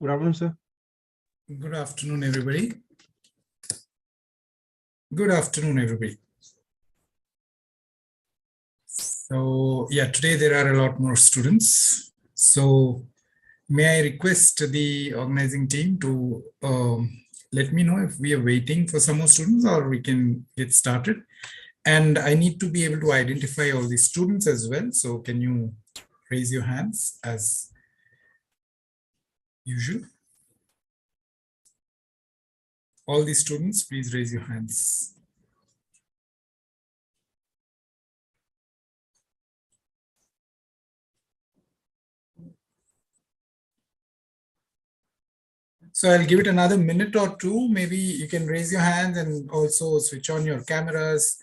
Good afternoon, sir. Good afternoon, everybody. Good afternoon, everybody. So, yeah, today there are a lot more students. So, may I request the organizing team to let me know if we are waiting for some more students or we can get started. And I need to be able to identify all the students as well. So, can you raise your hands as usual? All the students, please raise your hands. So I'll give it another minute or two. Maybe you can raise your hands and also switch on your cameras,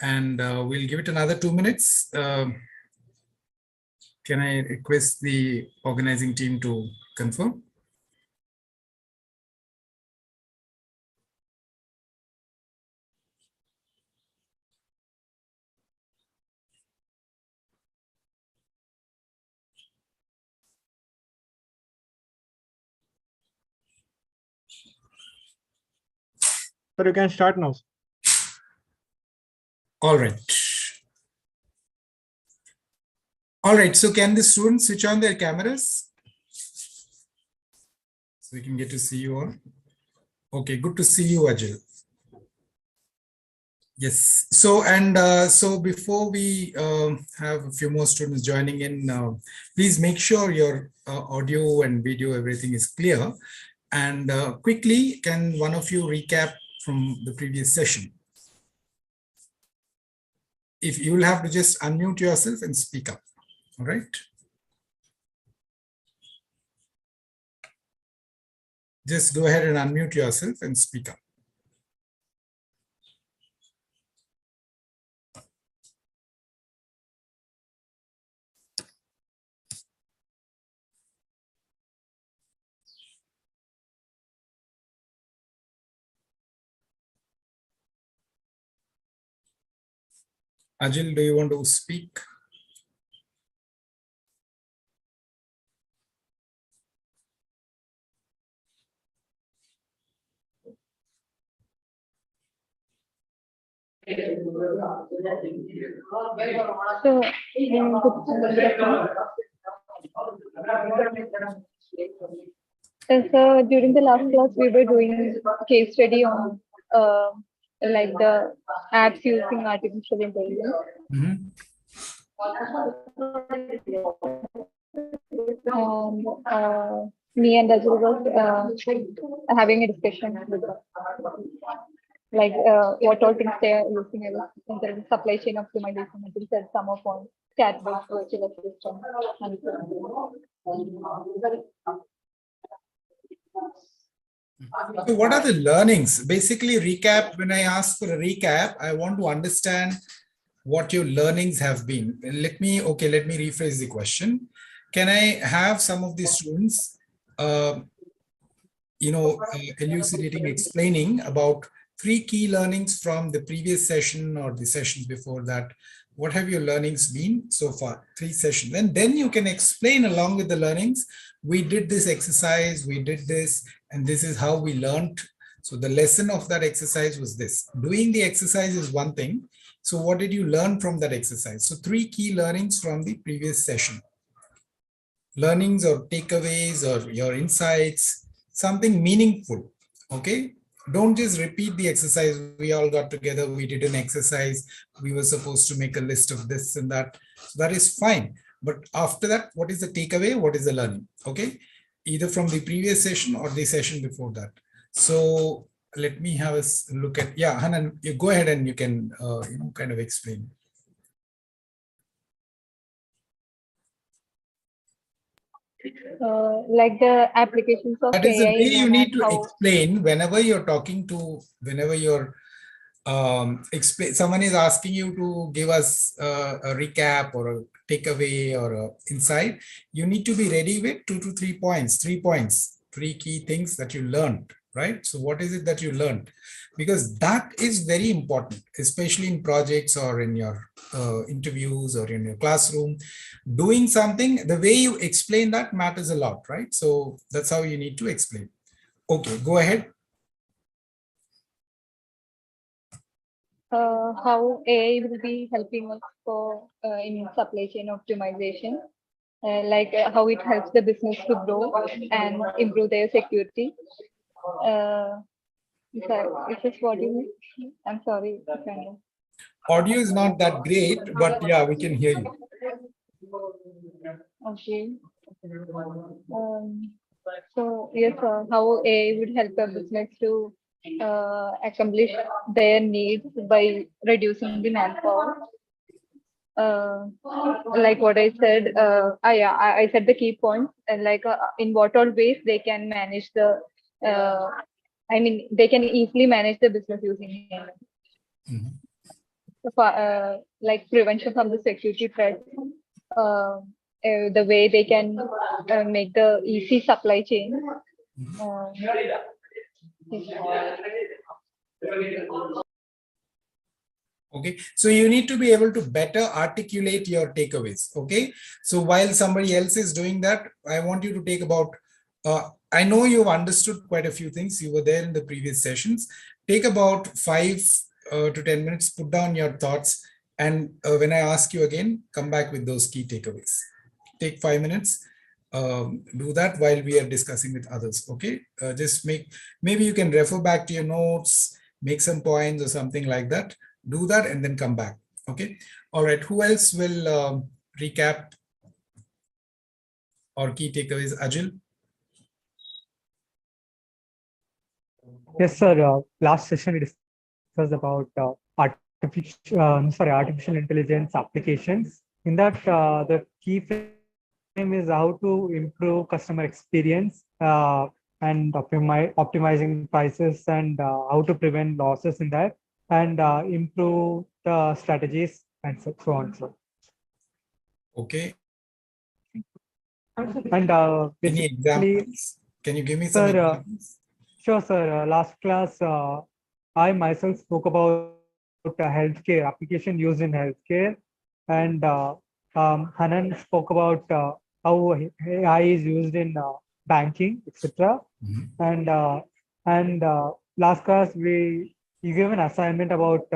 and we'll give it another 2 minutes. Can I request the organizing team to confirm? Sir, you can start now. All right. All right, so can the students switch on their cameras? So we can get to see you all. Okay, good to see you, Ajil. Yes, so so before we have a few more students joining in, please make sure your audio and video, everything is clear. And quickly, can one of you recap from the previous session? If you will have to just unmute yourself and speak up, all right? Just go ahead and unmute yourself and speak up. Ajil, do you want to speak? So during the last class, we were doing case study on like the apps using artificial intelligence. Mm-hmm. And me and Ajul was having a discussion with them. Like what all things they are using in the supply chain optimization. It said some of on chatbots, virtual assistant, and So what are the learnings? Basically, recap. When I ask for a recap, I want to understand what your learnings have been. Let me rephrase the question. Can I have some of the students, elucidating, explaining about 3 key learnings from the previous session or the sessions before that? What have your learnings been so far? 3 sessions. And then you can explain along with the learnings. We did this exercise, we did this, and this is how we learned. So the lesson of that exercise was this. Doing the exercise is one thing. So what did you learn from that exercise? So 3 key learnings from the previous session. Learnings or takeaways or your insights, something meaningful, okay? Don't just repeat the exercise. We all got together, we did an exercise, we were supposed to make a list of this and that. So that is fine. But after that, what is the takeaway? What is the learning? Okay, either from the previous session or the session before that. So let me have a look at, yeah, Hanan, you go ahead and you can kind of explain. like the applications of that is the AI way you need to how... explain whenever you're talking to, whenever you're someone is asking you to give us a recap or a takeaway or a insight, you need to be ready with 2 to 3 points, 3 points, 3 key things that you learned. right? So what is it that you learned? Because that is very important, especially in projects or in your interviews or in your classroom. Doing something, the way you explain that matters a lot, right? So that's how you need to explain. Okay, go ahead. How AI will be helping us for in supply chain optimization, how it helps the business to grow and improve their security. Is this what you mean? I'm sorry. Kind of. Audio is not that great, but yeah, we can hear you. Okay. So yes, how AI would help a business to accomplish their needs by reducing the manpower. Like what I said, I said the key points, and in what all ways they can manage the, they can easily manage the business using AI. Mhm. Like prevention from the security threats, the way they can make the easy supply chain. Uh, Okay, so you need to be able to better articulate your takeaways. Okay, so while somebody else is doing that, I want you to take about, I know you've understood quite a few things. You were there in the previous sessions. Take about 5 to 10 minutes, put down your thoughts. And when I ask you again, come back with those key takeaways. Take 5 minutes. Do that while we are discussing with others. Okay, just maybe you can refer back to your notes, make some points or something like that. Do that and then come back. Okay. All right. Who else will recap or key takeaways? Ajil? Yes, sir. Last session we discussed about artificial intelligence applications. In that, the key frame is how to improve customer experience and optimizing prices, and how to prevent losses in that, and improve the strategies and so on. So, Okay. and Any basically, examples? Can you give me some sir, examples? sure, sir. Last class, I myself spoke about healthcare application used in healthcare, and Hanan spoke about how AI is used in banking, etc. Mhm. And last class we gave an assignment about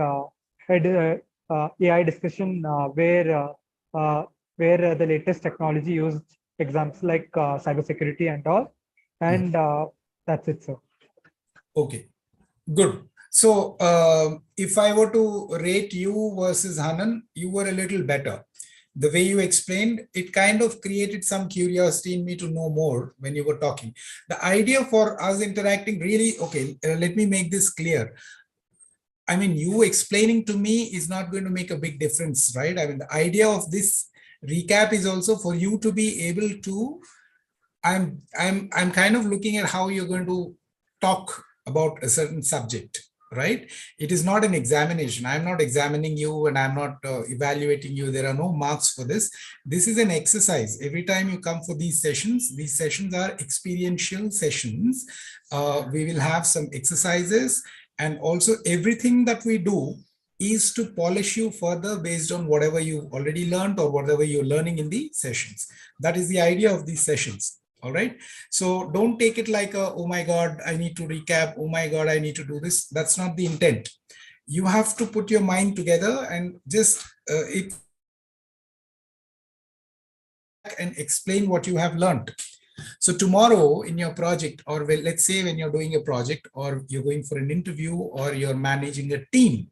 AI discussion where the latest technology used, examples like cybersecurity and all, and that's it, sir. Okay. Good. So if I were to rate you versus Hanan, you were a little better. The way you explained, it kind of created some curiosity in me to know more when you were talking. The idea for us interacting really, okay, let me make this clear. I mean, you explaining to me is not going to make a big difference, right? I mean, the idea of this recap is also for you to be able to, I'm kind of looking at how you're going to talk about a certain subject, right? It is not an examination. I'm not examining you and I'm not evaluating you. There are no marks for this. This is an exercise. Every time you come for these sessions are experiential sessions. We will have some exercises, and also everything that we do is to polish you further based on whatever you've already learned or whatever you're learning in the sessions. That is the idea of these sessions. All right. So don't take it like, oh my God, I need to recap. Oh my God, I need to do this. That's not the intent. You have to put your mind together and just and explain what you have learned. So tomorrow in your project, or let's say when you're doing a project or you're going for an interview or you're managing a team,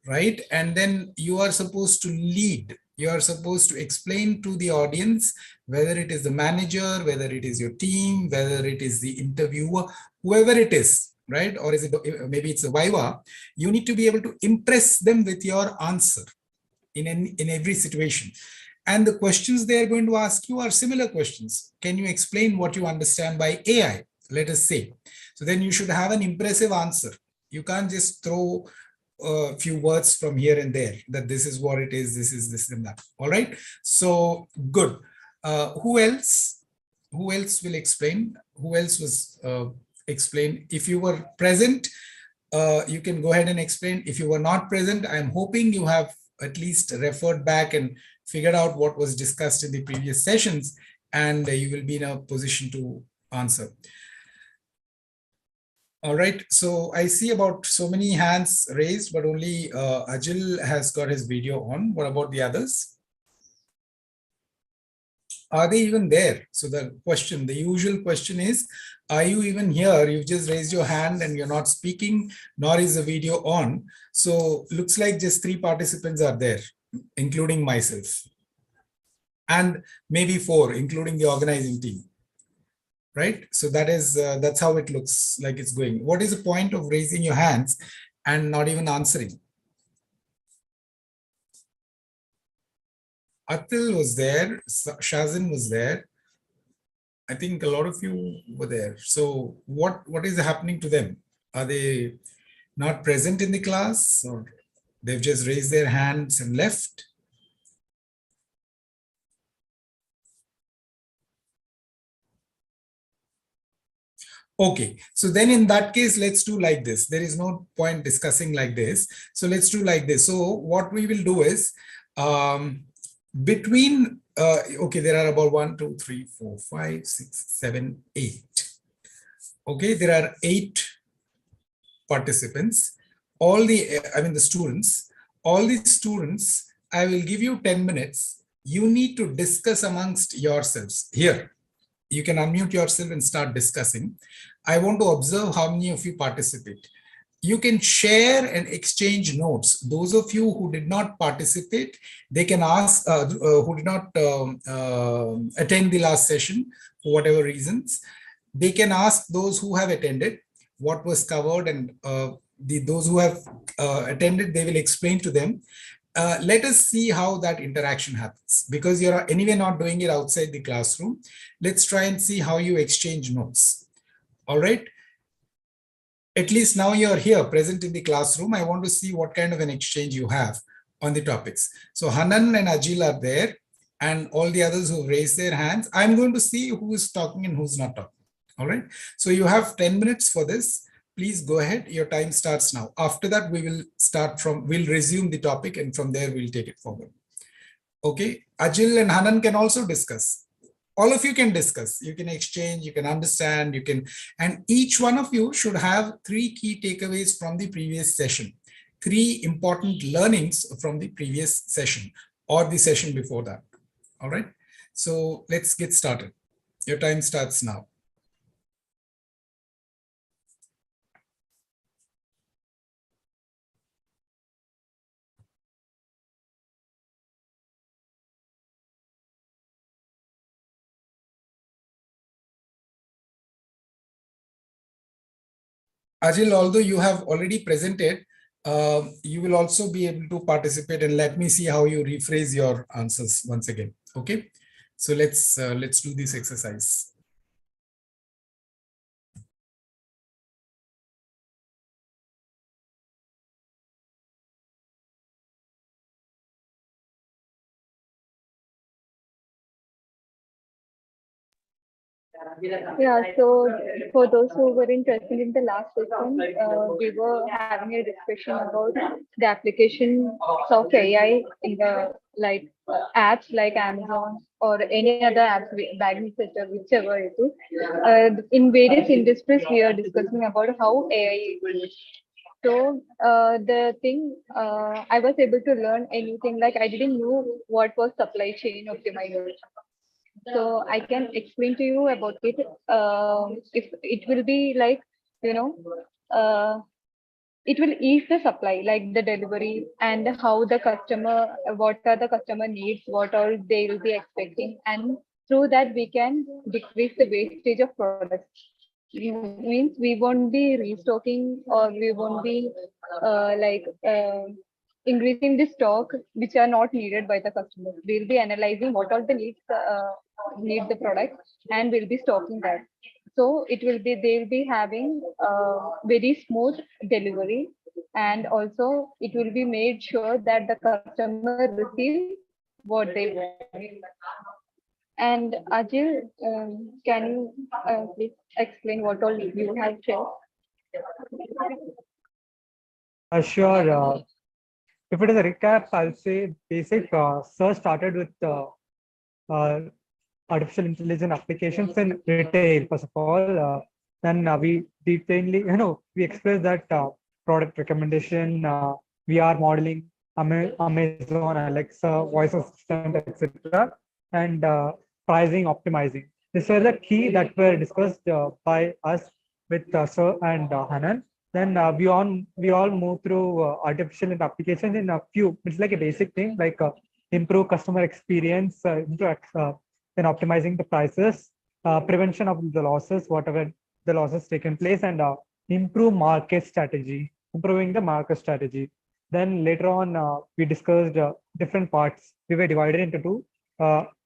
right? And then you are supposed to lead. You are supposed to explain to the audience, whether it is the manager, whether it is your team, whether it is the interviewer, whoever it is, right? Or is it maybe it's a viva? You need to be able to impress them with your answer in every situation. And the questions they are going to ask you are similar questions. Can you explain what you understand by AI? Let us say. So then you should have an impressive answer. You can't just throw a few words from here and there that this is what it is, this is this and that. All right. So good. Who else? Who else will explain? Who else was explain. If you were present, you can go ahead and explain. If you were not present, I'm hoping you have at least referred back and figured out what was discussed in the previous sessions, and you will be in a position to answer. All right, so I see about so many hands raised, but only Ajil has got his video on. What about the others? Are they even there? So the question, the usual question is, are you even here? You've just raised your hand and you're not speaking, nor is the video on. So looks like just 3 participants are there, including myself. And maybe 4, including the organizing team. Right? So that is, that's how it looks like it's going. What is the point of raising your hands and not even answering? Atul was there, Shazin was there. I think a lot of you were there. So what is happening to them? Are they not present in the class, or they've just raised their hands and left? Okay, so then in that case, let's do like this. There is no point discussing like this. So let's do like this. So what we will do is, between, okay, there are about 1, 2, 3, 4, 5, 6, 7, 8. Okay, there are 8 participants. All the, I mean the students, all the students, I will give you 10 minutes. You need to discuss amongst yourselves here. You can unmute yourself and start discussing. I want to observe how many of you participate. You can share and exchange notes. Those of you who did not participate, they can ask, who did not attend the last session for whatever reasons, they can ask those who have attended what was covered, and those who have attended, they will explain to them. Let us see how that interaction happens, because you're anyway not doing it outside the classroom. Let's try and see how you exchange notes. All right. At least now you're here present in the classroom. I want to see what kind of an exchange you have on the topics. So Hanan and Ajil are there, and all the others who raised their hands. I'm going to see who is talking and who's not talking. All right. So you have 10 minutes for this. Please go ahead. Your time starts now. After that, we will start from, we'll resume the topic, and from there we'll take it forward. Okay. Ajil and Hanan can also discuss. All of you can discuss. You can exchange, you can understand, you can, and each one of you should have 3 key takeaways from the previous session. 3 important learnings from the previous session or the session before that. All right. So let's get started. Your time starts now. Ajil, although you have already presented, you will also be able to participate, and let me see how you rephrase your answers once again. Okay, so let's do this exercise. Yeah, so for those who were interested in the last session, we were having a discussion about the application of AI in the apps like Amazon or any other apps, banking sector, whichever it is. In various industries, we are discussing about how AI is used. So the thing I was able to learn anything, like I didn't know what was supply chain optimization. So I can explain to you about it. If it will be like, you know, uh, it will ease the supply, like the delivery and how the customer, what are the customer needs, what all they will be expecting. And through that, we can decrease the wastage of products. Means we won't be restocking, or we won't be increasing the stock which are not needed by the customer. We'll be analyzing what all the needs need the product, and we'll be stocking that. So it will be, they'll be having very smooth delivery, and also it will be made sure that the customer receives what they want. And Ajil, can you please explain what all you have shared? Sure. If it is a recap, I'll say basic search started with uh, artificial intelligence applications in retail, first of all. Then we detailedly, we express that product recommendation, VR modeling, Amazon, Alexa, voice assistant, etc., and pricing optimizing. These were the key that were discussed by us with Sir and Hanan. Then we all move through artificial applications in a few. It's like a basic thing, like improve customer experience, then optimizing the prices, prevention of the losses, whatever the losses taken place, and improving the market strategy. Then later on, we discussed different parts. We were divided into two.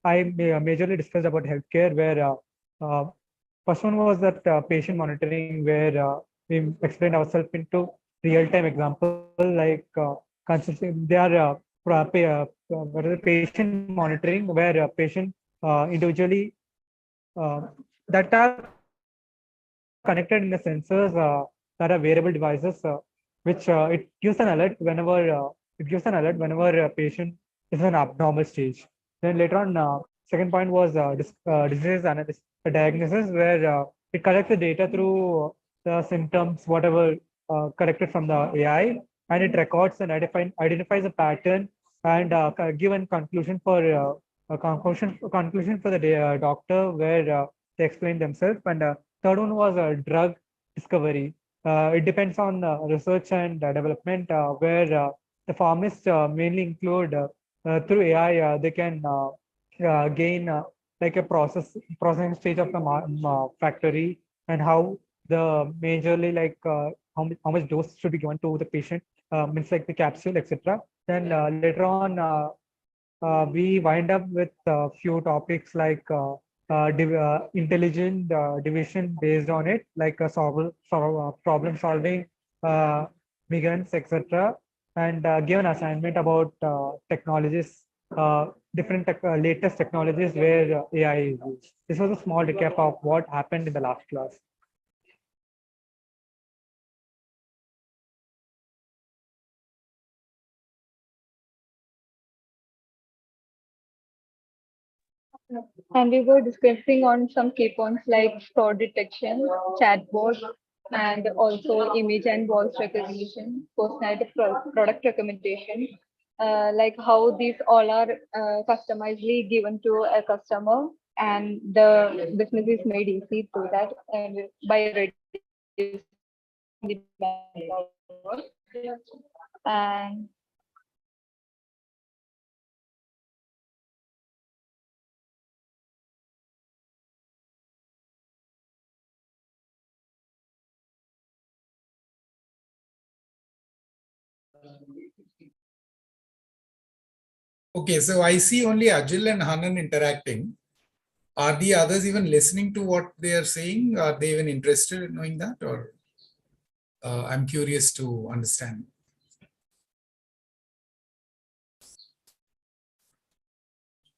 Majorly discussed about healthcare, where first one was that patient monitoring, where we explained ourselves into real-time example, like they are what is it, patient monitoring, where a patient individually uh, that are connected in the sensors that are wearable devices, which it gives an alert whenever a patient is in an abnormal stage. Then later on, second point was disease analysis, diagnosis, where it collects the data through the symptoms, whatever collected from the AI, and it records and identifies a pattern and give a conclusion for conclusion for the doctor, where they explain themselves. And third one was drug discovery. It depends on research and development, where the pharmacists mainly include through AI, they can gain like a processing stage of the factory, and how the majorly like how much dose should be given to the patient, means like the capsule, etc. Then later on, we wind up with a few topics like intelligent division based on it, like problem solving, uh, migrants, etc., and give an assignment about technologies, latest technologies where AI is used. This was a small recap of what happened in the last class. And we were discussing on some key points like fraud detection, chatbot, and also image and voice recognition, personalized product recommendation, like how these all are customizedly given to a customer, and the business is made easy through that, and by reducing the manpower. And Okay, so I see only Ajil and Hanan interacting. Are the others even listening to what they are saying? Are they even interested in knowing that? Or I'm curious to understand.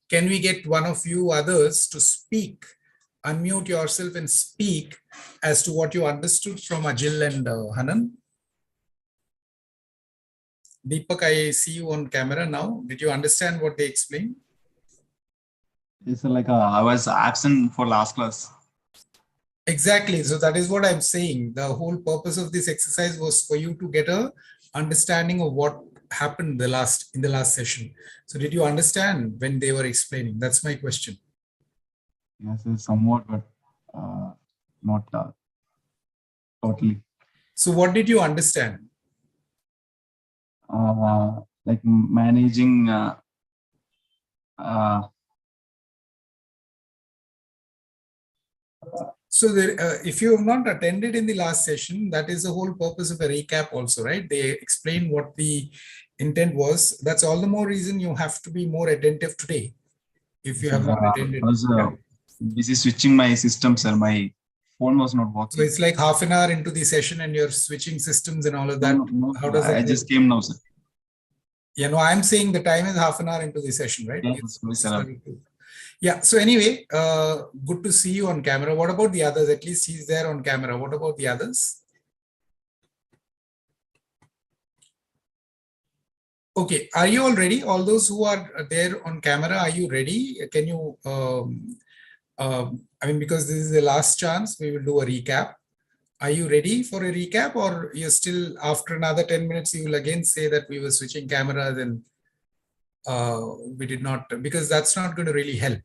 Can we get one of you others to speak? Unmute yourself and speak as to what you understood from Ajil and Hanan. Deepak, I see you on camera now. Did you understand what they explained? It's like I was absent for last class. Exactly. So that is what I'm saying. The whole purpose of this exercise was for you to get a understanding of what happened in the last session. So did you understand when they were explaining? That's my question. Yes, somewhat, but not totally. So what did you understand? Like managing So there, if you have not attended in the last session, that is the whole purpose of a recap also, right? They explain what the intent was. That's all the more reason you have to be more attentive today. If you have not attended. I was busy switching my system, sir. My phone was not working. So it's like half an hour into the session and you're switching systems and all of that. No, How does that I work? just came now, sir. Yeah, no, I'm saying the time is half an hour into the session, right? Yes, Yeah. So anyway, good to see you on camera. What about the others? At least he's there on camera. What about the others? Okay. Are you all ready? All those who are there on camera, are you ready? Can you, I mean, because this is the last chance, we will do a recap. Are you ready for a recap, or you're still, after another 10 minutes, you will again say that we were switching cameras and we did not, because that's not going to really help.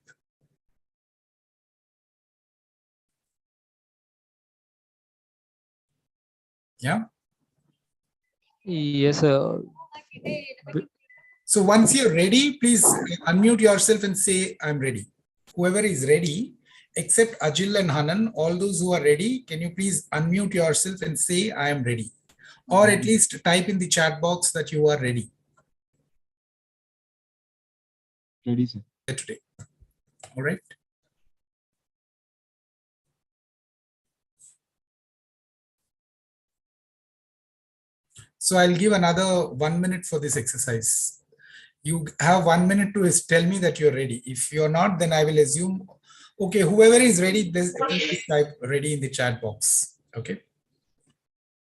Yeah. Yes, So once you're ready, please unmute yourself and say, I'm ready. Whoever is ready, except Ajil and Hanan, all those who are ready, can you please unmute yourself and say, I am ready? Or at least type in the chat box that you are ready. Ready, sir. Today. All right. So I'll give another 1 minute for this exercise. You have 1 minute to tell me that you're ready. If you're not, then I will assume, okay, whoever is ready, please type ready in the chat box. Okay.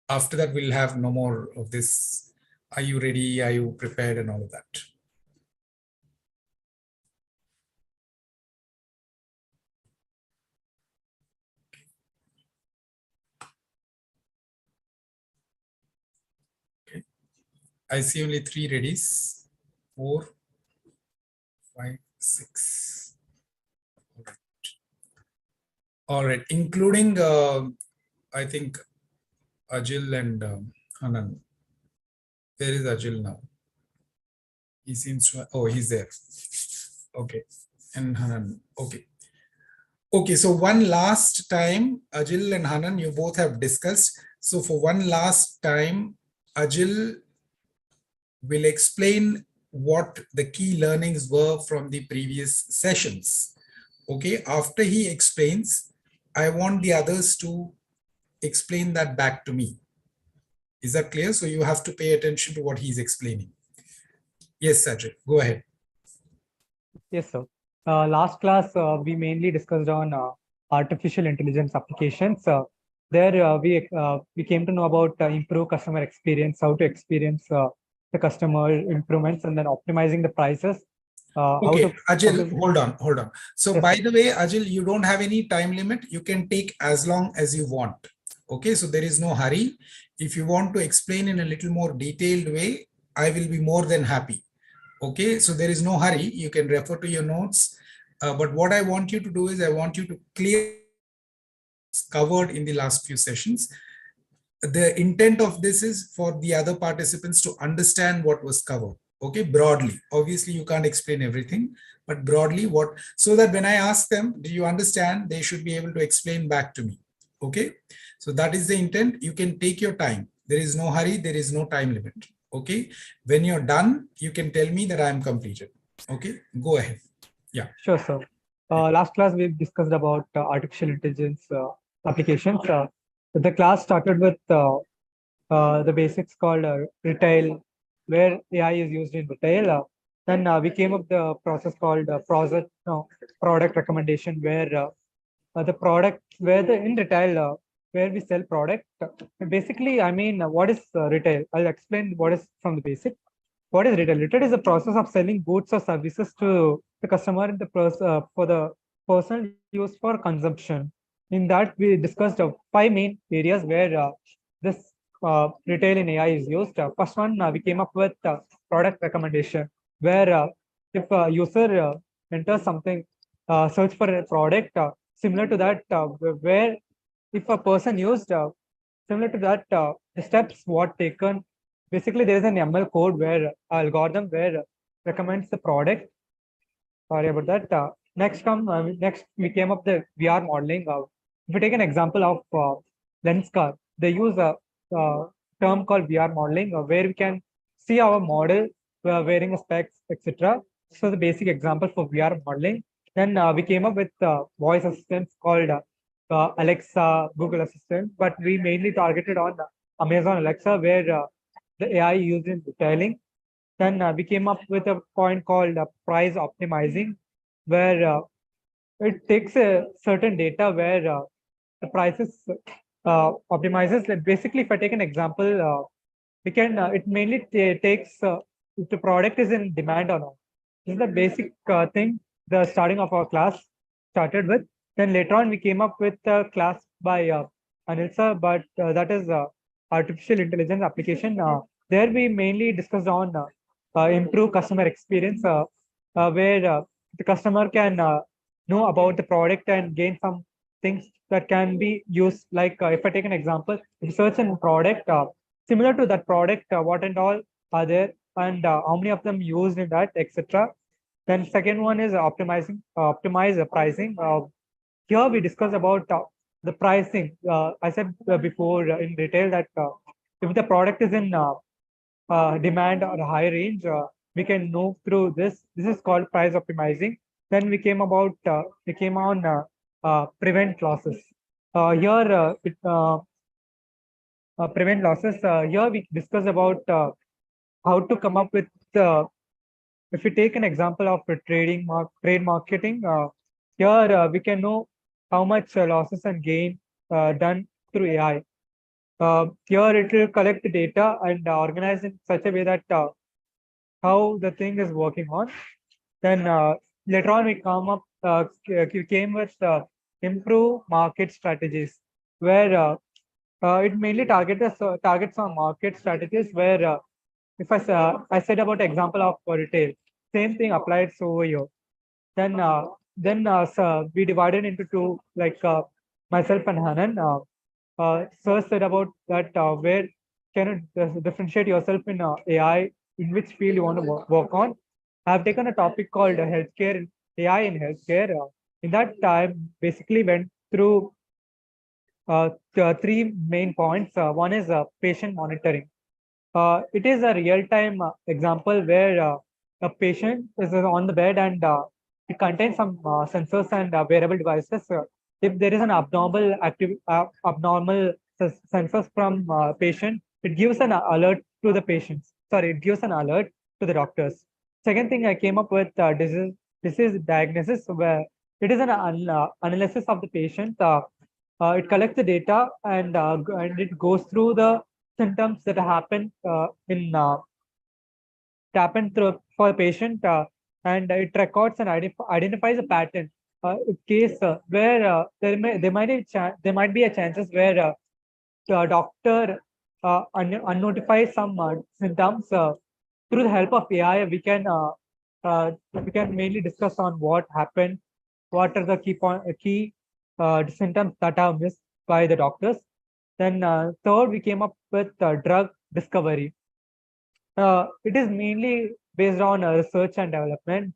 After that, we'll have no more of this. Are you ready? Are you prepared? And all of that. Okay. I see only 3 readies. 4, 5, 6. All right. All right. Including, I think, Ajil and Hanan. Where is Ajil now? He seems to, oh, he's there. Okay. And Hanan. Okay. Okay. So one last time, Ajil and Hanan, you both have discussed. So for one last time, Ajil will explain what the key learnings were from the previous sessions. Okay. After he explains, I want the others to explain that back to me. Is that clear? So you have to pay attention to what he's explaining. Yes, Sajid, go ahead. Yes, sir. Last class, we mainly discussed on artificial intelligence applications. There, we came to know about improve customer experience, how to experience the customer improvements, and then optimizing the prices. Okay, Ajil, hold on. So yes, by the way, Ajil, you don't have any time limit. You can take as long as you want. Okay, so there is no hurry. If you want to explain in a little more detailed way, I will be more than happy. Okay, so there is no hurry. You can refer to your notes. But what I want you to do is I want you to clear covered in the last few sessions. The intent of this is for the other participants to understand what was covered. Okay, broadly. Obviously, you can't explain everything, but broadly what, so that when I ask them, do you understand? They should be able to explain back to me. Okay, so that is the intent. You can take your time. There is no hurry. There is no time limit. Okay, when you're done, you can tell me that I am completed. Okay, go ahead. Yeah. sure, sir. Last class, we discussed about artificial intelligence applications. The class started with the basics called retail, where AI is used in retail. Then we came up the process called product recommendation, where the product, where the in retail, where we sell product. Basically, I mean, what is retail? I'll explain what is from the basic. What is retail? Retail is the process of selling goods or services to the customer in the for the personal use for consumption. In that, we discussed 5 main areas where this retail in AI is used. First one, we came up with product recommendation, where if a user enters something, search for a product similar to that, where if a person used similar to that, the steps what taken. Basically, there is an ML code where algorithm where recommends the product. Sorry about that. Next we came up the VR modeling. If we take an example of lens car, they use a term called VR modeling, where we can see our model wearing a specs, etc. So the basic example for VR modeling. Then we came up with voice assistants called Alexa, Google Assistant, but we mainly targeted on Amazon Alexa, where the AI used in detailing. Then we came up with a point called price optimizing, where it takes a certain data where the prices optimizes. Like basically, if I take an example, we can it mainly takes if the product is in demand or not. This is the basic thing. The starting of our class started with. Then later on, we came up with a class by Anil sir, but that is artificial intelligence application. There we mainly discussed on improve customer experience, where the customer can know about the product and gain some things that can be used. Like if I take an example, if you search a product similar to that product, what and all are there, and how many of them used in that, etc. Then second one is optimize the pricing. Here we discuss about the pricing. I said before in detail that if the product is in demand or high range, we can move through this. This is called price optimizing. Then we came on prevent losses. Here prevent losses. Here we discuss about how to come up with. If we take an example of a trade marketing, here we can know how much losses and gain done through AI. Here it will collect the data and organize in such a way that how the thing is working on. Then later on we came with improve market strategies, where it mainly targets on market strategies where if I said about example of retail, same thing applies over here. So we divided into two, like myself and Hanan. Sir said about that where can you differentiate yourself in AI, in which field you want to work on. I've taken a topic called healthcare, AI in healthcare. In that time, basically went through three main points. One is patient monitoring. It is a real-time example where a patient is on the bed and it contains some sensors and wearable devices. If there is an abnormal sensors from patient, it gives an alert to the patients. Sorry, it gives an alert to the doctors. Second thing I came up with disease diagnosis, where it is an analysis of the patient. It collects the data and it goes through the symptoms that happen happen through for a patient, and it records and identifies a pattern. In case where there might be a chances where the doctor unnotifies some symptoms. Through the help of AI, we can mainly discuss on what happened, what are the key symptoms that are missed by the doctors. Then third, we came up with drug discovery. It is mainly based on research and development.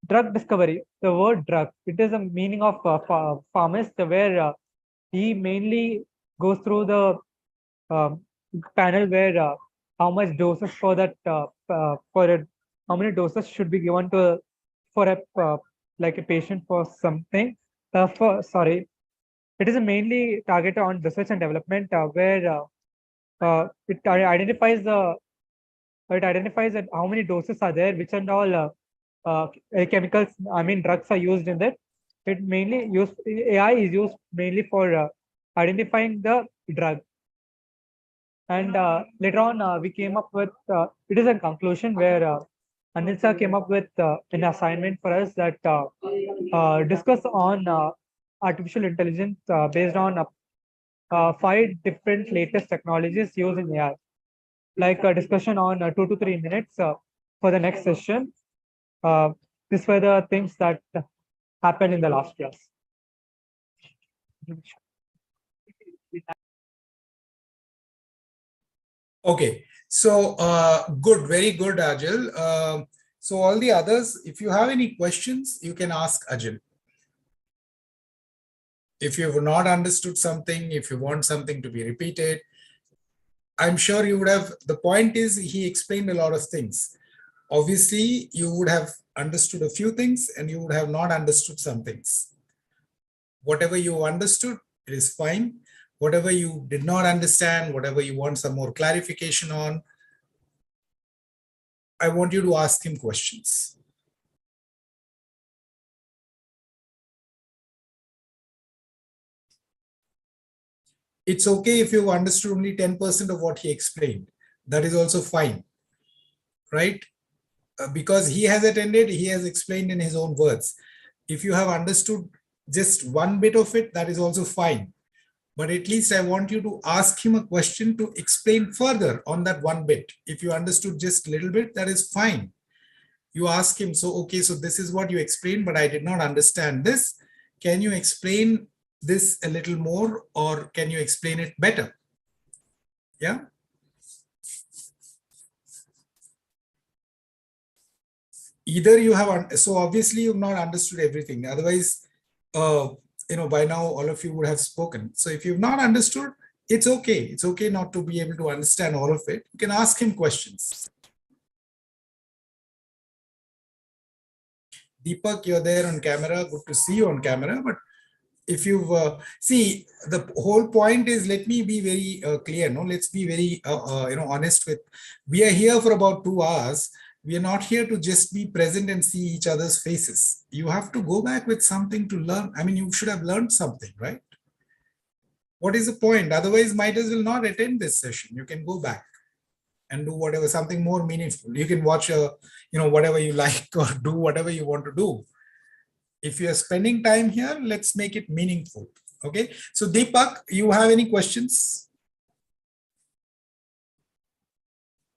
Drug discovery, the word drug, it is a meaning of pharmacist, where he mainly goes through the panel where how much doses for that how many doses should be given to for a like a patient for something. It is mainly targeted on research and development, where it identifies that how many doses are there, which and all chemicals, I mean drugs are used in that. It mainly used AI is used mainly for identifying the drug. And later on, we came up with it is a conclusion where Anil sir came up with an assignment for us that discuss on artificial intelligence based on 5 different latest technologies used in AI, like a discussion on 2 to 3 minutes for the next session. These were the things that happened in the last class. Okay, so good, very good, Ajil. So all the others, if you have any questions, you can ask Ajil. If you have not understood something, if you want something to be repeated, I'm sure you would have, the point is he explained a lot of things. Obviously, you would have understood a few things and you would have not understood some things. Whatever you understood, it is fine. Whatever you did not understand, whatever you want some more clarification on, I want you to ask him questions. It's okay if you understood only 10% of what he explained. That is also fine, right? Because he has attended, he has explained in his own words. If you have understood just one bit of it, that is also fine. But at least I want you to ask him a question to explain further on that one bit. If you understood just a little bit, that is fine. You ask him, so, okay, so this is what you explained, but I did not understand this. Can you explain this a little more, or can you explain it better? Yeah. Either you have, so obviously you've not understood everything. Otherwise, by now all of you would have spoken. So if you've not understood, it's okay. It's okay not to be able to understand all of it. You can ask him questions. Deepak, you're there on camera. Good to see you on camera. But if you've see, the whole point is, let me be very clear. No, let's be very honest with. We are here for about 2 hours. We are not here to just be present and see each other's faces. You have to go back with something to learn. I mean, you should have learned something, right? What is the point? Otherwise, might as well not attend this session. You can go back and do whatever, something more meaningful. You can watch whatever you like, or do whatever you want to do. If you are spending time here, let's make it meaningful. Okay. So Deepak, you have any questions?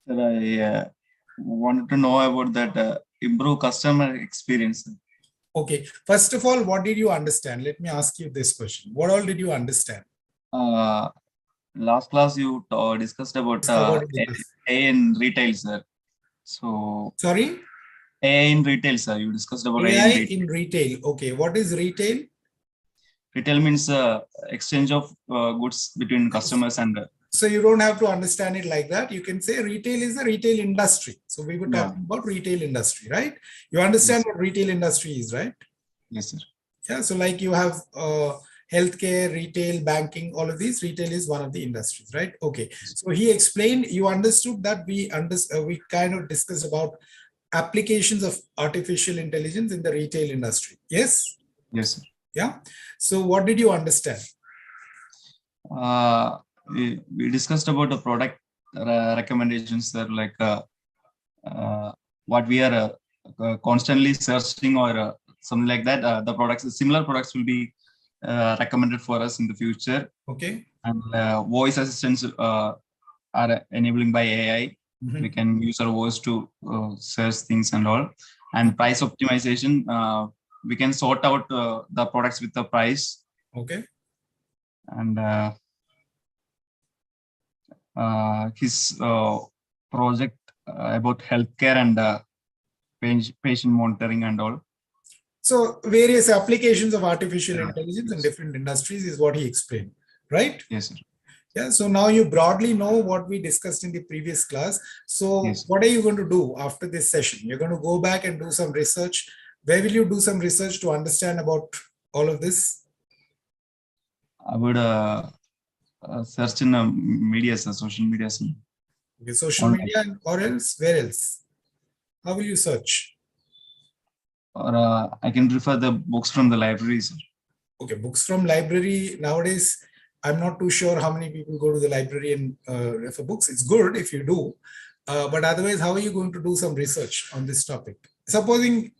Sir, I wanted to know about that improve customer experience. Okay. First of all, what did you understand? Let me ask you this question. What all did you understand? Last class you discussed about AI in retail, sir. So sorry, AI in retail, sir. You discussed about AI in retail. Okay, what is retail? Retail means exchange of goods between customers and. So you don't have to understand it like that. You can say retail is the retail industry. So we were talking about retail industry, right? You understand what retail industry is, right? Yes, sir. Yeah. So like you have healthcare, retail, banking, all of these. Retail is one of the industries, right? Okay. So he explained, you understood that we kind of discussed about applications of artificial intelligence in the retail industry. Yes? Yes, sir. Yeah. So what did you understand? We discussed about the product recommendations, sir, like what we are constantly searching, or something like that. The products, similar products will be recommended for us in the future. Okay. And voice assistants are enabling by AI. Mm-hmm. We can use our voice to search things and all. And price optimization, we can sort out the products with the price. Okay. And his project about healthcare and patient monitoring and all. So various applications of artificial intelligence in different industries is what he explained, right? Yes, sir. Yeah. So now you broadly know what we discussed in the previous class. So yes, what are you going to do after this session? You're going to go back and do some research. Where will you do some research to understand about all of this? I would search in media, social media. Okay, social media, or else? Where else? How will you search? Or I can refer the books from the libraries. Okay, books from library. Nowadays, I'm not too sure how many people go to the library and refer books. It's good if you do. But otherwise, how are you going to do some research on this topic? Supposing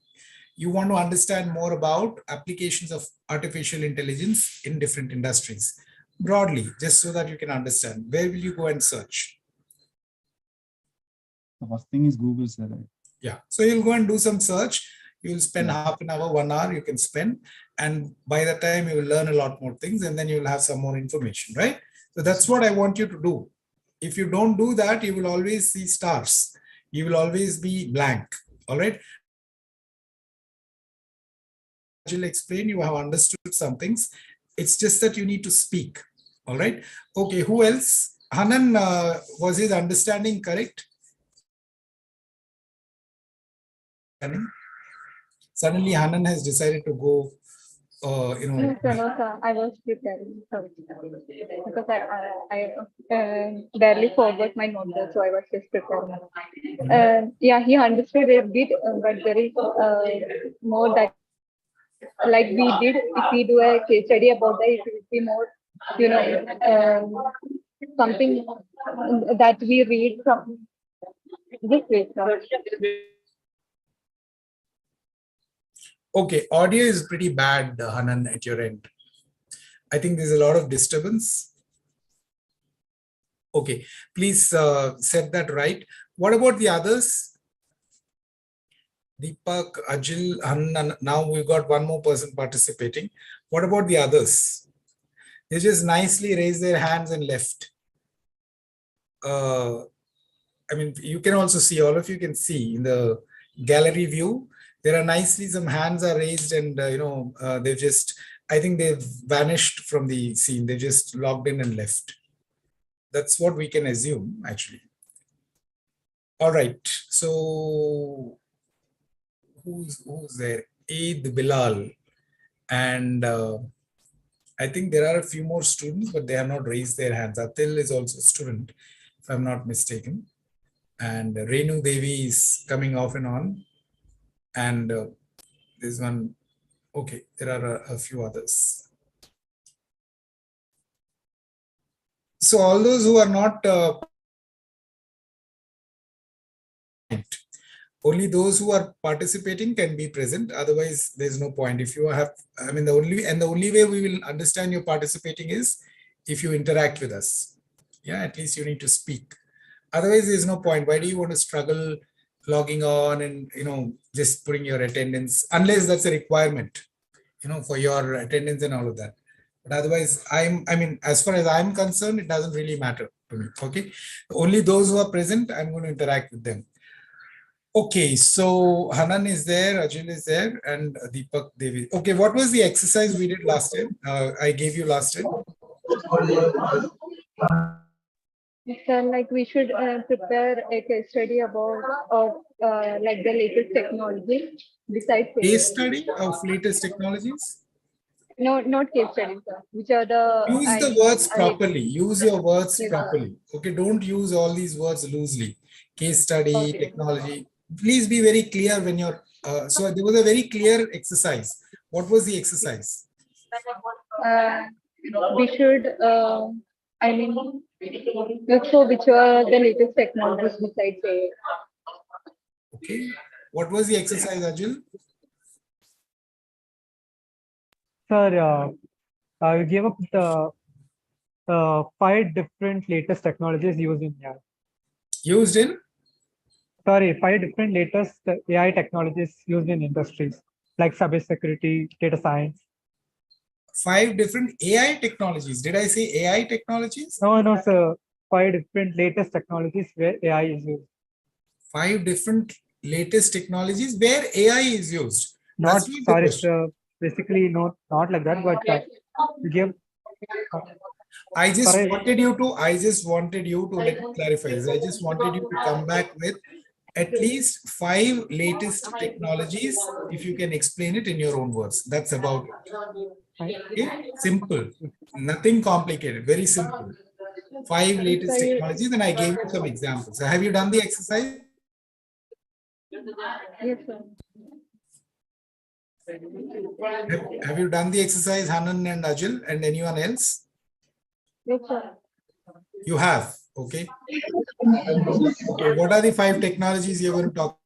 you want to understand more about applications of artificial intelligence in different industries, broadly, just so that you can understand, where will you go and search? The first thing is Google, sir. Yeah. So you'll go and do some search. You'll spend half an hour, 1 hour you can spend. And by the time you will learn a lot more things, and then you'll have some more information, right? So that's what I want you to do. If you don't do that, you will always see stars. You will always be blank. All right. I'll explain, you have understood some things. It's just that you need to speak. All right. Okay. Who else? Hanan, was his understanding correct? Suddenly Hanan has decided to go, No, sir, I was preparing. Sorry. Because I barely forgot my notebook, so I was just preparing. Yeah, he understood a bit, but there is more that, like we did, if we do a case study about that, it will be more you know, something that we read from this way, sir. Okay, audio is pretty bad, Hanan, at your end. I think there's a lot of disturbance. Okay, please set that right. What about the others? Deepak, Ajil, Hanan. Now we've got one more person participating. What about the others? They just nicely raised their hands and left. I mean, you can also see, all of you can see in the gallery view, there are nicely some hands are raised and, they've just, I think they've vanished from the scene. They just logged in and left. That's what we can assume, actually. All right. So who's there? Eid Bilal. And I think there are a few more students, but they have not raised their hands. Atil is also a student, if I'm not mistaken. And Renu Devi is coming off and on. And there's one, okay, there are a few others. So all those who are not, only those who are participating can be present. Otherwise, there's no point. If you have, I mean, the only way we will understand you're participating is if you interact with us. Yeah, at least you need to speak. Otherwise, there's no point. Why do you want to struggle logging on and, just putting your attendance, unless that's a requirement, for your attendance and all of that. But otherwise, as far as I'm concerned, it doesn't really matter to me. Okay. Only those who are present, I'm going to interact with them. Okay. So Hanan is there, Ajil is there, and Deepak Devi. Okay. What was the exercise we did last time? I gave you last time. So, like, we should prepare a case study about like the latest technology besides Case AI. study of latest technologies. No, not case studies, sir. Which are the Use the words properly. Use your words Yes, properly. Okay, don't use all these words loosely. Case study, Okay. technology. Please be very clear when you're. So there was a very clear exercise. What was the exercise? Uh, we should, I mean, look for which are the latest technologies besides AI. Okay. What was the exercise, Ajil? Sir, you gave up the 5 different latest technologies used in AI. Used in? Sorry, 5 different latest AI technologies used in industries like cybersecurity, data science. 5 different AI technologies. Did I say AI technologies? No, sir. 5 different latest technologies where AI is used. 5 different latest technologies where AI is used. Not That's not the sorry, question. sir. Basically, not like that. But you give. I just Sorry. wanted you to, let me clarify this. I just wanted you to come back with at least 5 latest technologies, if you can explain it in your own words. That's about it. Okay? Simple. Nothing complicated. Very simple. 5 latest technologies, and I gave you some examples. So have you done the exercise? Yes, sir. Have you done the exercise, Hanan and Ajil, and anyone else? Yes, sir. You have. Okay. Okay. What are the 5 technologies you're going to talk?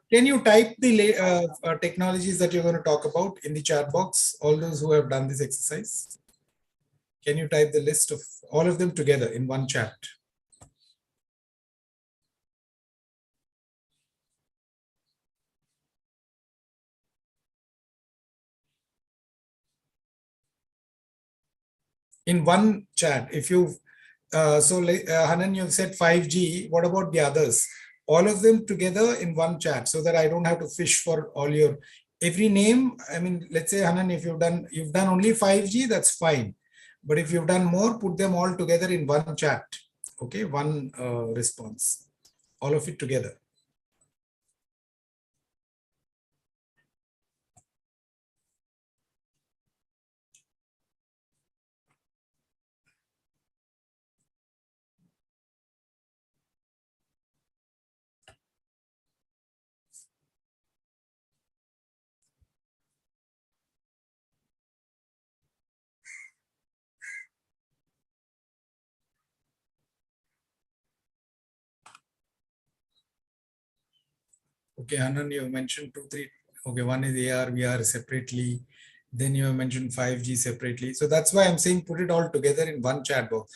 Can you type the technologies that you're going to talk about in the chat box? All those who have done this exercise. Can you type the list of all of them together in one chat? In one chat, if you've, Hanan, you've said 5G, what about the others? All of them together in one chat so that I don't have to fish for all your, every name. I mean, let's say, Hanan, if you've done only 5G, that's fine. But if you've done more, put them all together in one chat. Okay, one response, all of it together. Okay, Anand, you mentioned 2, 3. Okay, one is AR, VR separately. Then you have mentioned 5G separately. So that's why I'm saying put it all together in one chat box.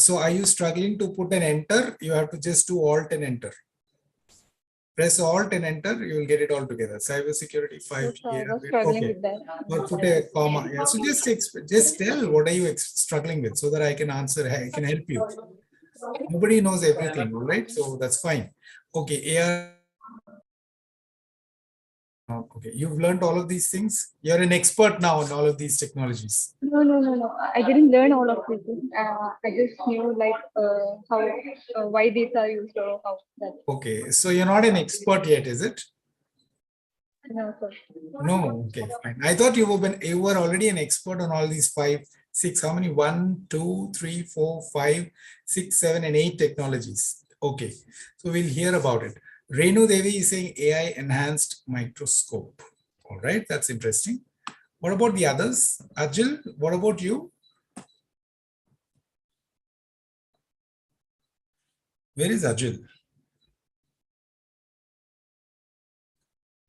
So are you struggling to put an enter? You have to just do Alt and enter. Press Alt and enter, you will get it all together. Cybersecurity, Yes, 5G, I AR, was VR. struggling Okay. with that. Or put a comma. Yeah. So just tell what are you struggling with so that I can answer. I can help you. Nobody knows everything, right? So that's fine. Okay, AR. Okay, you've learned all of these things. You're an expert now on all of these technologies. No. I didn't learn all of this. I just knew like how why these are used or how that. Okay, so you're not an expert yet, is it? No, sir. No. Okay, fine. I thought you were already an expert on all these 5, 6. How many? 1, 2, 3, 4, 5, 6, 7, and 8 technologies. Okay, so we'll hear about it. Renu Devi is saying AI enhanced microscope. All right, that's interesting. What about the others? Ajil, what about you? Where is Ajil?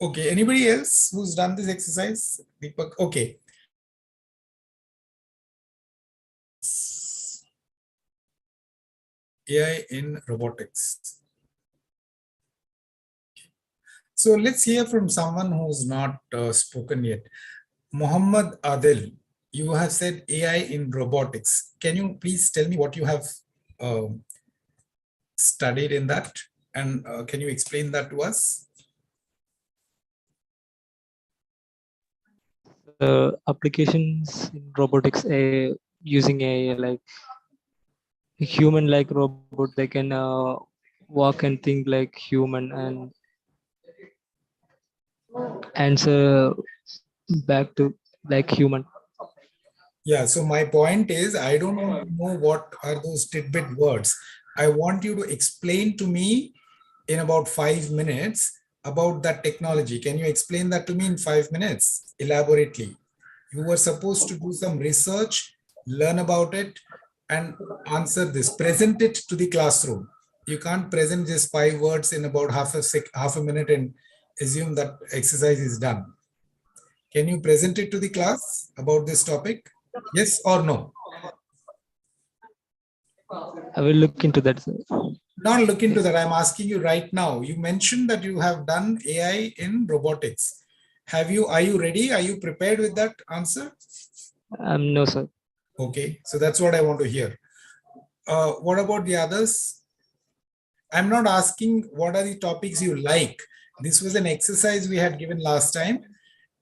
Okay, anybody else who's done this exercise? Deepak, okay. AI in robotics. So let's hear from someone who's not spoken yet. Muhammad Adil, you have said AI in robotics. Can you please tell me what you have studied in that? And can you explain that to us? Applications in robotics using AI, like human like robot, they can walk and think like human and answer back to like human. Yeah, so my point is, I don't want to know what are those tidbit words. I want you to explain to me in about 5 minutes about that technology. Can you explain that to me in 5 minutes elaborately? You were supposed to do some research, learn about it, and answer this. Present it to the classroom. You can't present just 5 words in about half a minute and assume that exercise is done. Can you present it to the class about this topic? Yes or no? I will look into that, sir. Not look into that. I'm asking you right now. You mentioned that you have done AI in robotics. Are you ready? Are you prepared with that answer? No, sir. Okay, so that's what I want to hear. What about the others? I'm not asking what are the topics you like. This was an exercise we had given last time,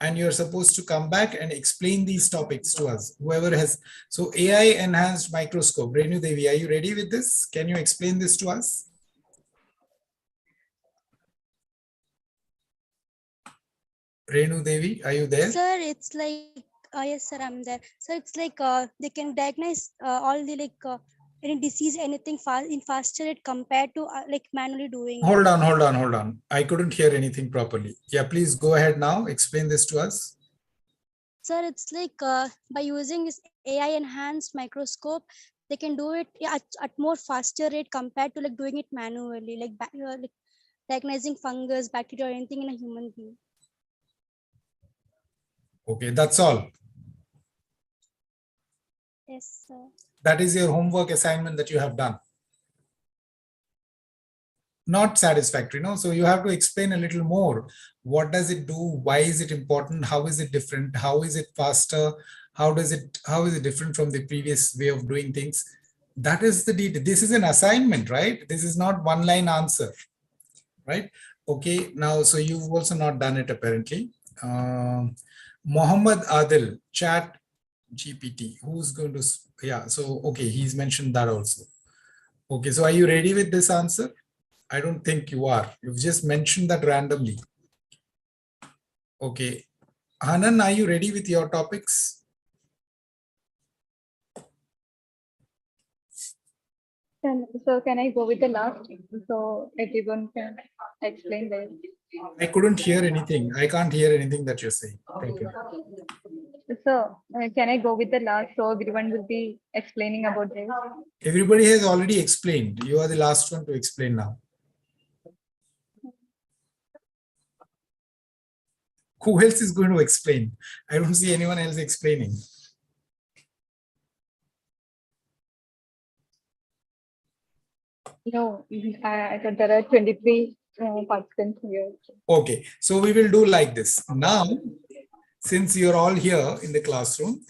and you're supposed to come back and explain these topics to us. Whoever has, so AI enhanced microscope. Renu Devi, are you ready with this? Can you explain this to us? Renu Devi, are you there? Sir, it's like yes, sir, I'm there. So it's like they can diagnose all the like any disease, anything fast in faster rate compared to like manually doing it. Hold on. I couldn't hear anything properly. Yeah, please go ahead now. Explain this to us. Sir, it's like by using this AI enhanced microscope, they can do it at more faster rate compared to like doing it manually, like diagnosing fungus, bacteria, or anything in a human being. Okay, that's all. Yes, sir. That is your homework assignment that you have done. Not satisfactory, no? So you have to explain a little more. What does it do? Why is it important? How is it different? How is it faster? How is it different from the previous way of doing things? That is the detail. This is an assignment, right? This is not one-line answer, right? Okay, now, so you've also not done it apparently. Muhammad Adil, chat GPT, who's going to, yeah, so, okay, he's mentioned that also. Okay, so are you ready with this answer? I don't think you are. You've just mentioned that randomly. Okay. Hanan, are you ready with your topics? Can I go with the last so everyone can explain this? I couldn't hear anything. I can't hear anything that you're saying. So can I go with the last so everyone will be explaining about this? Everybody has already explained. You are the last one to explain now. Who else is going to explain? I don't see anyone else explaining. No, I thought there are 23 participants here. Okay, so we will do like this. Now, since you're all here in the classroom,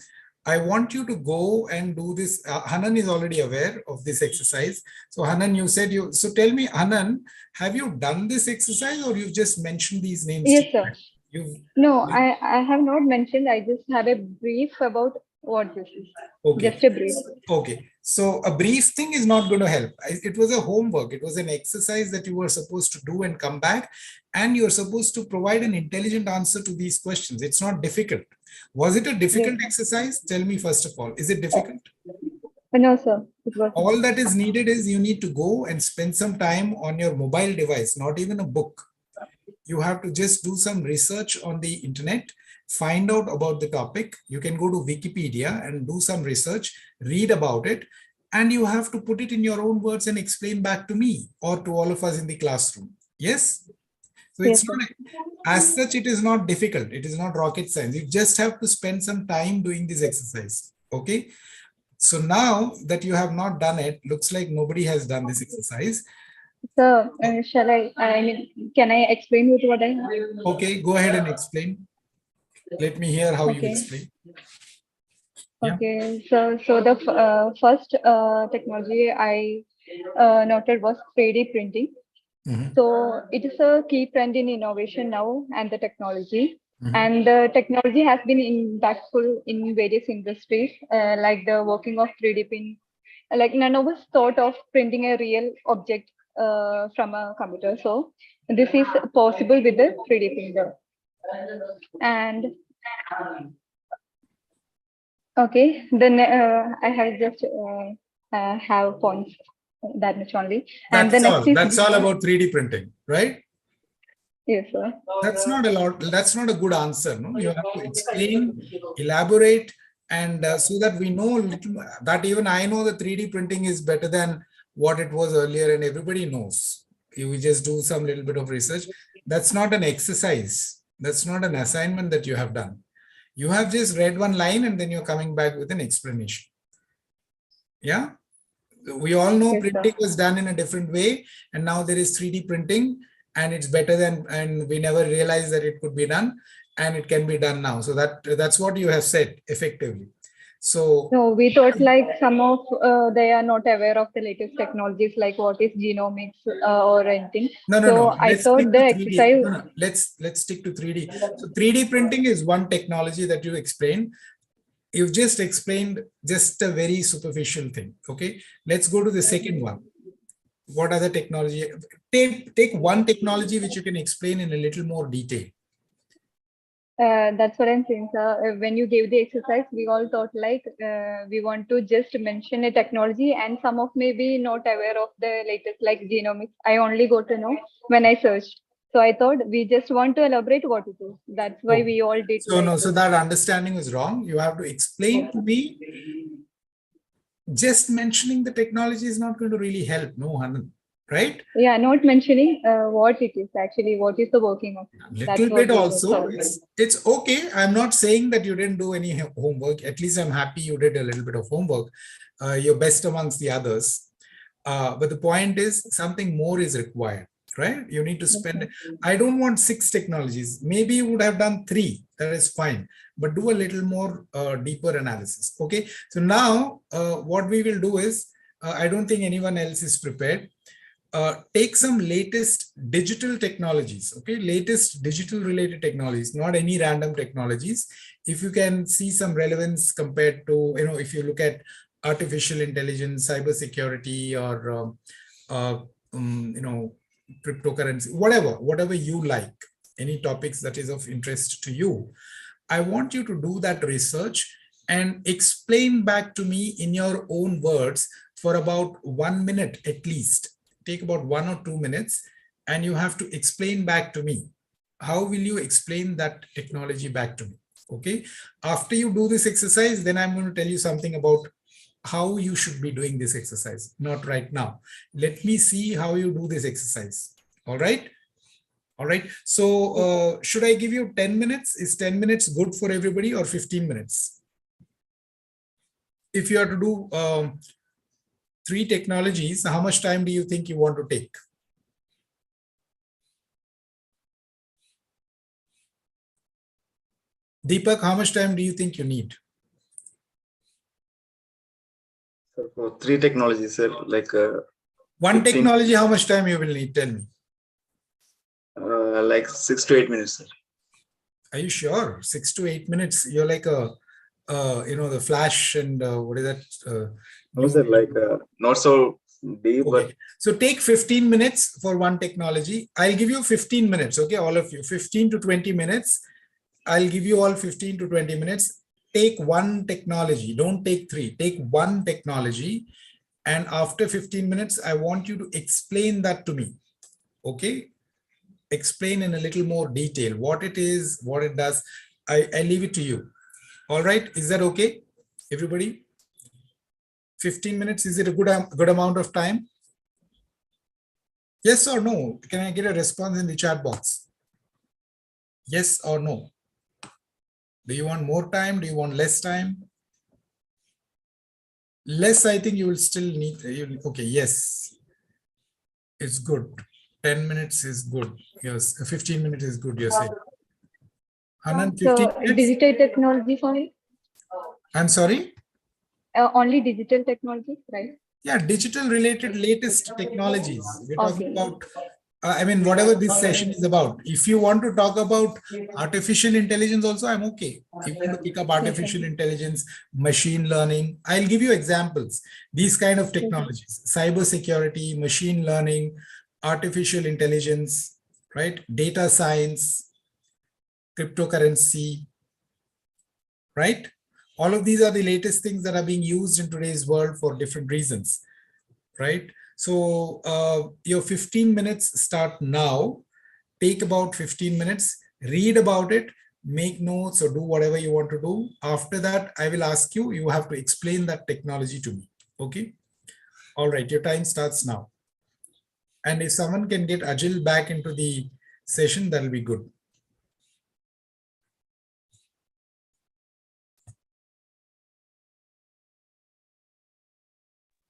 I want you to go and do this. Hanan is already aware of this exercise. So Hanan, you said so tell me, Hanan, have you done this exercise or you just mentioned these names? Yes, sir. You've, No, I have not mentioned. I just have a brief about what this is. okay. Just a brief. Okay. So a brief thing is not going to help. It was a homework. It was an exercise that you were supposed to do and come back. And you're supposed to provide an intelligent answer to these questions. It's not difficult. Was it a difficult exercise? Tell me first of all, is it difficult? No, sir. It was. All that is needed is you need to go and spend some time on your mobile device, not even a book. You have to just do some research on the internet, find out about the topic. You can go to Wikipedia and do some research, read about it, and you have to put it in your own words and explain back to me or to all of us in the classroom. Yes? So it's not, as such, it is not difficult. It is not rocket science. You just have to spend some time doing this exercise. Okay. So now that you have not done it, looks like nobody has done this exercise. So shall I mean, can I explain with what I have? Okay, go ahead and explain. Let me hear how you explain. Yeah. Okay, so the first technology I noted was 3D printing. So it is a key trend in innovation now and the technology. And the technology has been impactful in various industries, like the working of 3D print. Like none of us thought of printing a real object from a computer. So this is possible with the 3D printer. And okay, then I have just have points that much only. And That's the next all. is That's all about 3D printing, right? yes, sir. That's not a lot. That's not a good answer. No, you have to explain, elaborate, and so that we know little, that even I know that 3D printing is better than what it was earlier, and everybody knows. You just do some little bit of research. That's not an exercise. That's not an assignment that you have done. You have just read one line and then you're coming back with an explanation. Yeah. We all know printing was done in a different way, and now there is 3D printing, and it's better than, and we never realized that it could be done, and it can be done now. So that's what you have said effectively. So we thought like some of they are not aware of the latest technologies, like what is genomics or anything. No. I thought the exercise. No. Let's stick to 3D. So 3D printing is one technology that you explained. You've just explained just a very superficial thing. Okay, let's go to the second one. What other technology? Take one technology which you can explain in a little more detail. That's what I'm saying, sir. When you gave the exercise, we all thought like we want to just mention a technology, and some of maybe not aware of the latest, like genomics. I only got to know when I searched. So I thought we just want to elaborate what it is. That's why we all did. So no, so that understanding is wrong. You have to explain to me. Just mentioning the technology is not going to really help. No, Hanan, right? Yeah, not mentioning what it is actually. What is the working of? Little bit also. It's okay. I'm not saying that you didn't do any homework. At least I'm happy you did a little bit of homework. You're best amongst the others. But the point is something more is required. Right? You need to spend, I don't want 6 technologies. Maybe you would have done 3. That is fine. But do a little more deeper analysis. Okay. So now what we will do is, I don't think anyone else is prepared. Take some latest digital technologies. Okay. Latest digital related technologies, not any random technologies. If you can see some relevance compared to, if you look at artificial intelligence, cybersecurity, or, cryptocurrency, whatever you like, any topics that is of interest to you, I want you to do that research and explain back to me in your own words for about 1 minute at least. Take about 1 or 2 minutes, and you have to explain back to me. How will you explain that technology back to me? Okay. After you do this exercise, then I'm going to tell you something about how you should be doing this exercise. Not right now. Let me see how you do this exercise. All right. All right. So should I give you 10 minutes? Is 10 minutes good for everybody or 15 minutes? If you are to do 3 technologies, how much time do you think you want to take? Deepak, how much time do you think you need? So for 3 technologies, sir, like One 15, technology, how much time you will need? Tell me. like 6 to 8 minutes, sir. Are you sure? 6 to 8 minutes. You're like a, the Flash and what is that? No, sir, like not so deep, but Okay. So take 15 minutes for one technology. I'll give you 15 minutes. Okay, all of you, 15 to 20 minutes. I'll give you all 15 to 20 minutes. Take one technology. Don't take 3. Take one technology. And after 15 minutes, I want you to explain that to me. Okay. Explain in a little more detail what it is, what it does. I leave it to you. All right. Is that okay? Everybody? 15 minutes. Is it a good amount of time? Yes or no? Can I get a response in the chat box? Yes or no? Do you want more time? Do you want less time? Less, I think you will still need. Okay, yes. It's good. 10 minutes is good. Yes, 15 minutes is good, you're saying. 115 So minutes? digital technology for me? I'm sorry? Only digital technology, right? Yeah, digital related latest technologies. We're talking Okay. about, I mean, whatever this session is about. If you want to talk about artificial intelligence also, I'm okay. If you want to pick up artificial intelligence, machine learning, I'll give you examples. These kind of technologies, cyber security, machine learning, artificial intelligence, right? Data science, cryptocurrency, right? All of these are the latest things that are being used in today's world for different reasons, right? So your 15 minutes start now. Take about 15 minutes, read about it, make notes or do whatever you want to do. After that, I will ask you, you have to explain that technology to me. Okay. All right. Your time starts now. And if someone can get Ajil back into the session, that'll be good.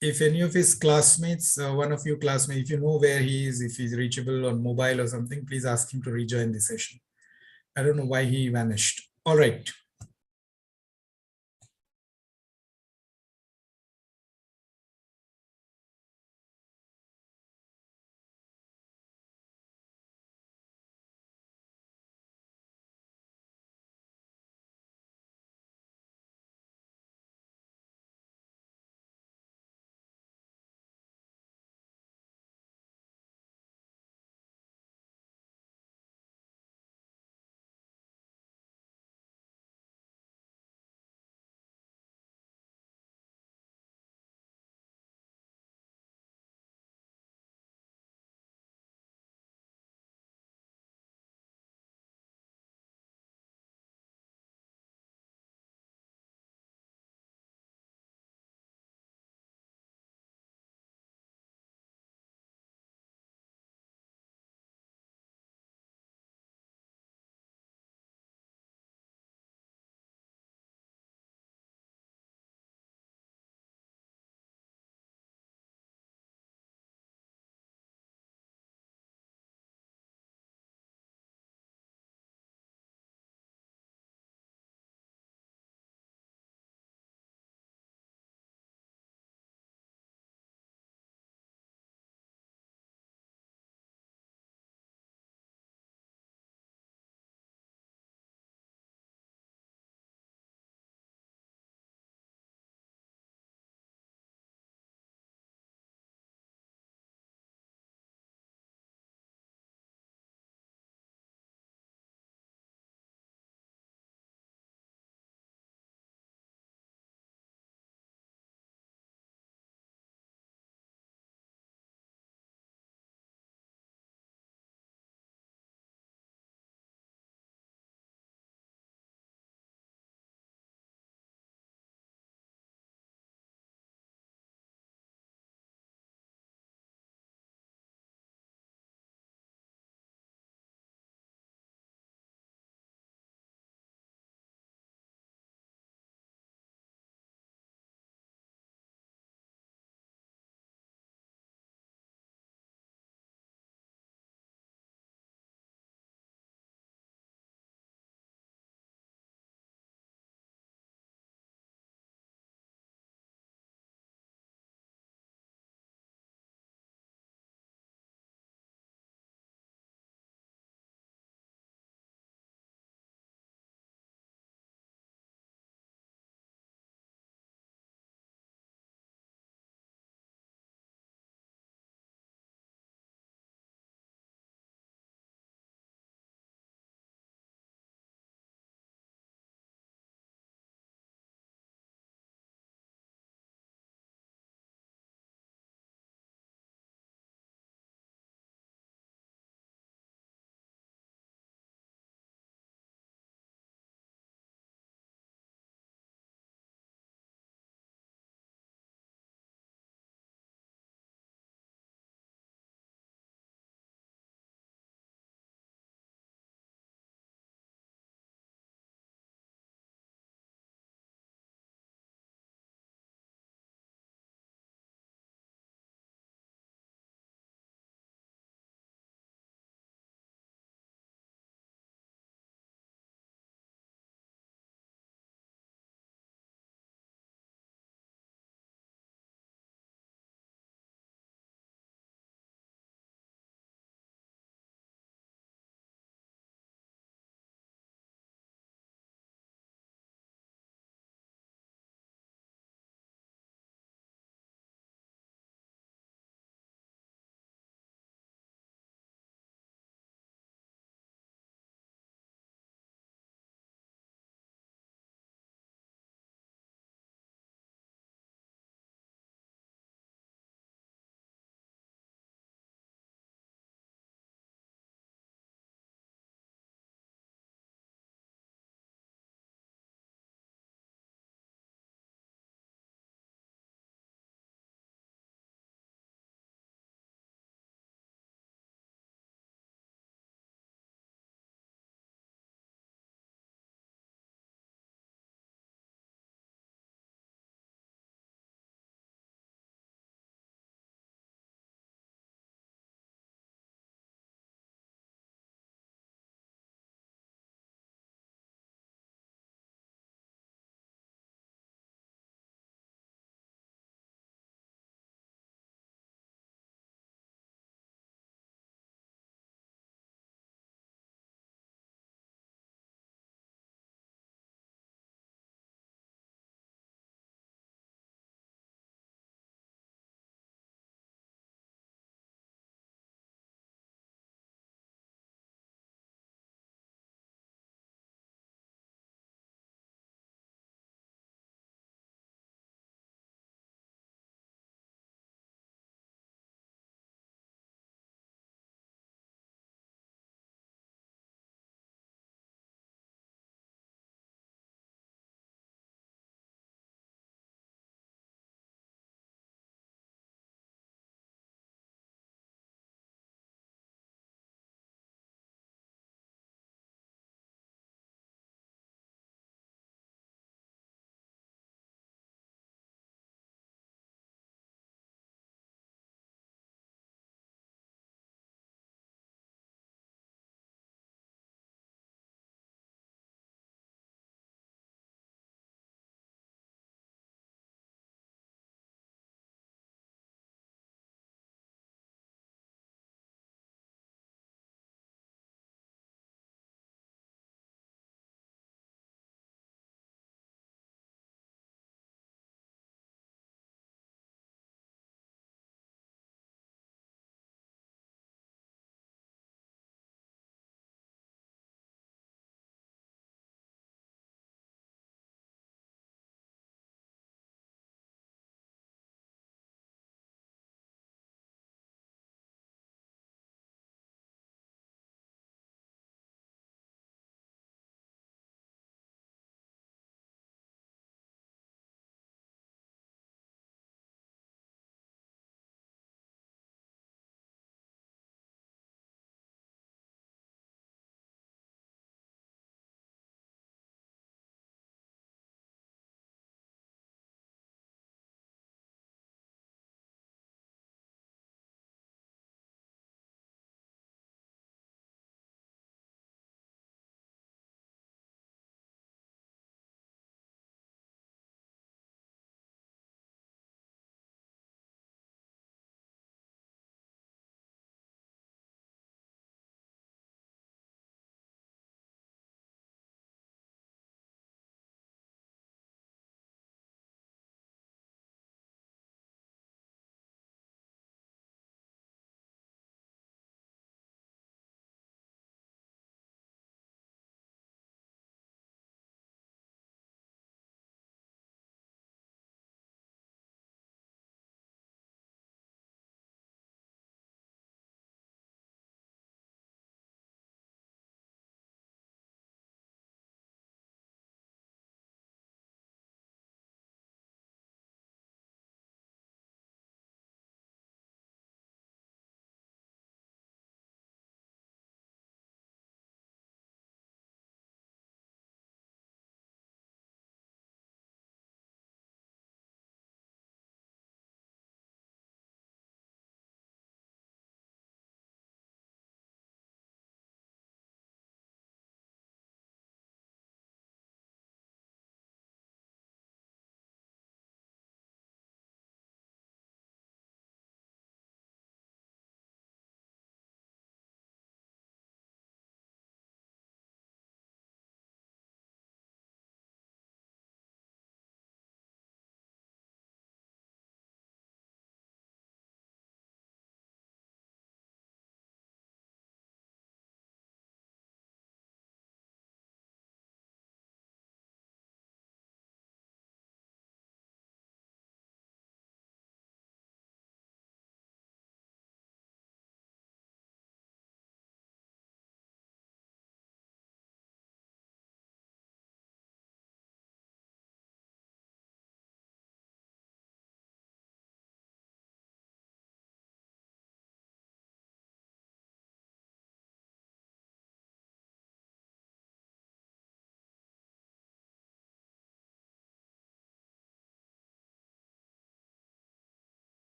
If any of his classmates, one of you classmates, if you know where he is, if he's reachable on mobile or something, please ask him to rejoin the session. I don't know why he vanished. All right.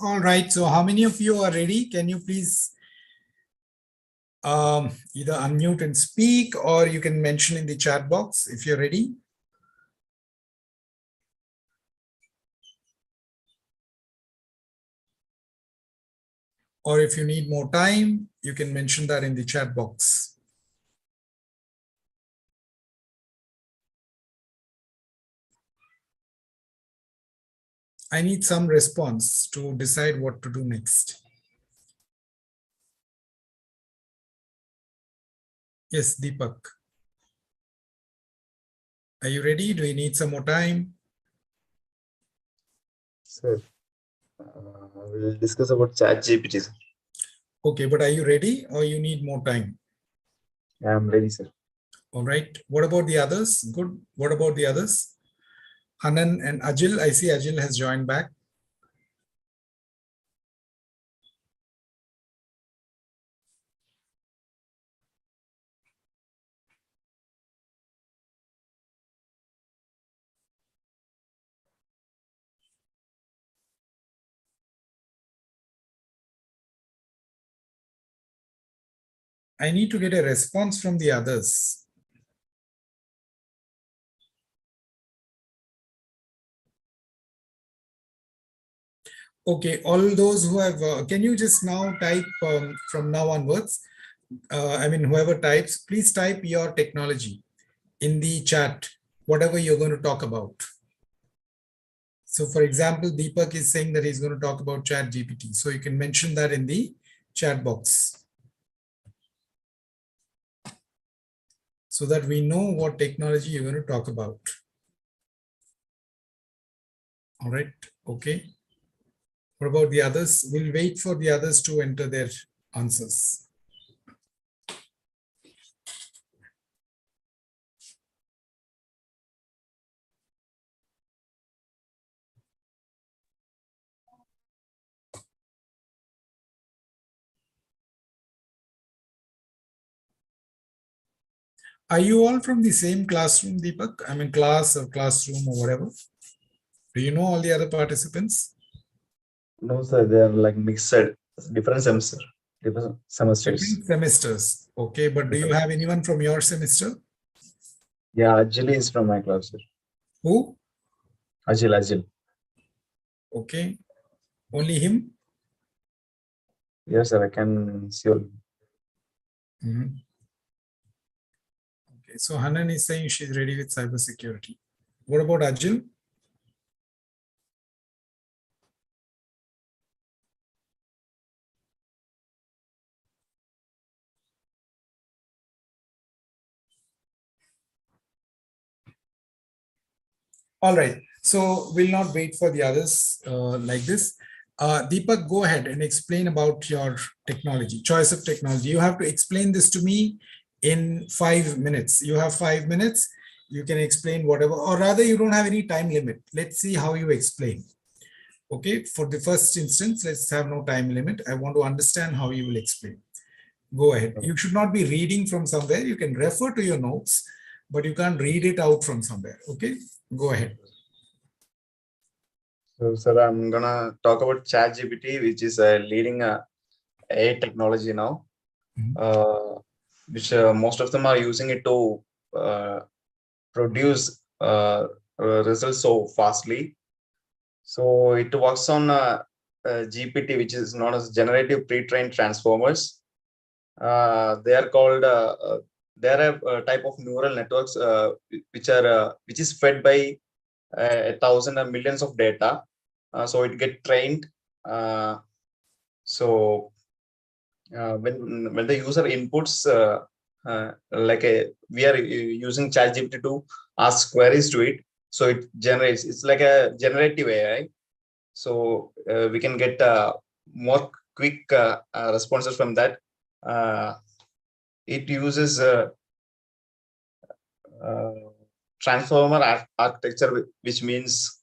All right. So how many of you are ready? Can you please either unmute and speak, or you can mention in the chat box if you're ready. Or if you need more time, you can mention that in the chat box. I need some response to decide what to do next. Yes, Deepak. Are you ready? Do you need some more time? Sir, we'll discuss about ChatGPT. Sir. Okay, but are you ready or you need more time? I'm ready, sir. All right. What about the others? Good. What about the others? Hanan and Ajil. I see Ajil has joined back. I need to get a response from the others. Okay, all those who have, can you just now type from now onwards? I mean, whoever types, please type your technology in the chat, whatever you're going to talk about. So for example, Deepak is saying that he's going to talk about ChatGPT. So you can mention that in the chat box, so that we know what technology you're going to talk about. All right, okay. What about the others? We'll wait for the others to enter their answers. Are you all from the same classroom, Deepak? I mean, class or classroom or whatever? Do you know all the other participants? No, sir, they are like mixed, different semesters. Different semesters. Okay, but do you have anyone from your semester? Yeah, Ajil is from my class, sir. Who? Ajil. Okay, only him? Yes, sir, I can see all. Okay, so Hanan is saying she's ready with cybersecurity. What about Ajil? All right, so we'll not wait for the others like this. Deepak, go ahead and explain about your technology, choice of technology. You have to explain this to me in 5 minutes. You have 5 minutes. You can explain whatever, or rather you don't have any time limit. Let's see how you explain. Okay, for the first instance, let's have no time limit. I want to understand how you will explain. Go ahead. You should not be reading from somewhere. You can refer to your notes, but you can't read it out from somewhere. Okay, go ahead. So, sir, I'm gonna talk about ChatGPT, which is a leading AI technology now, which most of them are using it to produce results so fastly. So it works on GPT, which is known as generative pre-trained transformers. They are called. They are a type of neural networks which is fed by 1,000 or millions of data. So it get trained. So when the user inputs, we are using ChatGPT to ask queries to it, so it generates. It's like a generative AI. So we can get more quick responses from that. It uses transformer architecture, which means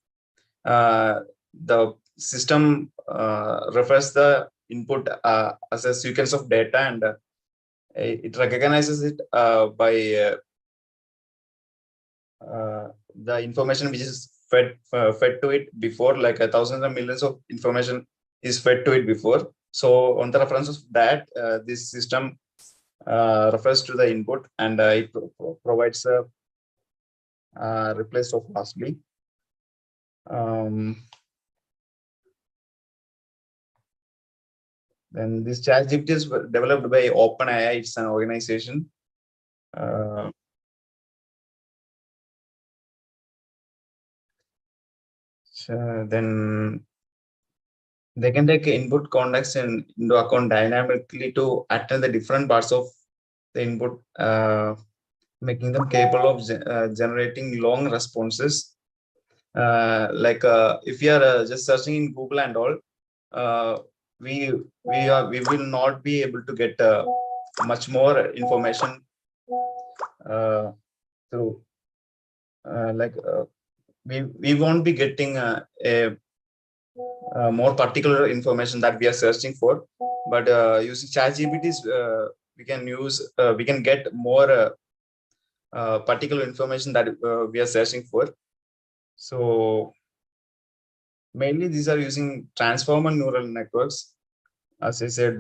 the system refers the input as a sequence of data, and it recognizes it by the information which is fed to it before, like thousands of millions of information is fed to it before. So on the reference of that, this system refers to the input, and it provides a reply so fastly. Then this ChatGPT is developed by OpenAI. It's an organization. Then they can take input context into account dynamically to attend the different parts of the input, making them capable of generating long responses. If you are just searching in Google and all, we will not be able to get much more information through we won't be getting a more particular information that we are searching for, but using ChatGPT, we can get more particular information that we are searching for. So mainly these are using transformer neural networks. As I said,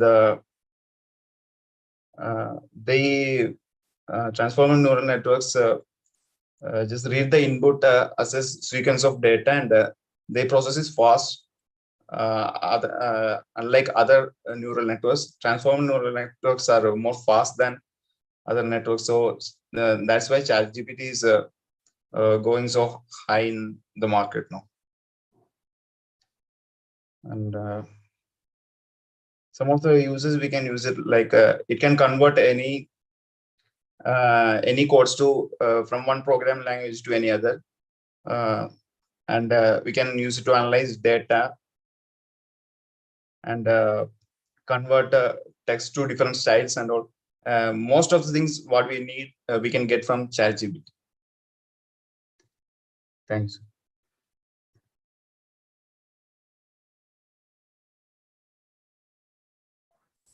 transformer neural networks just read the input as a sequence of data, and they process it fast. Unlike other neural networks, transformer neural networks are more fast than other networks. So that's why ChatGPT is going so high in the market now. And some of the uses we can use it like it can convert any codes to from one program language to any other, and we can use it to analyze data and convert text to different styles and all. Most of the things what we need we can get from ChatGPT. Thanks.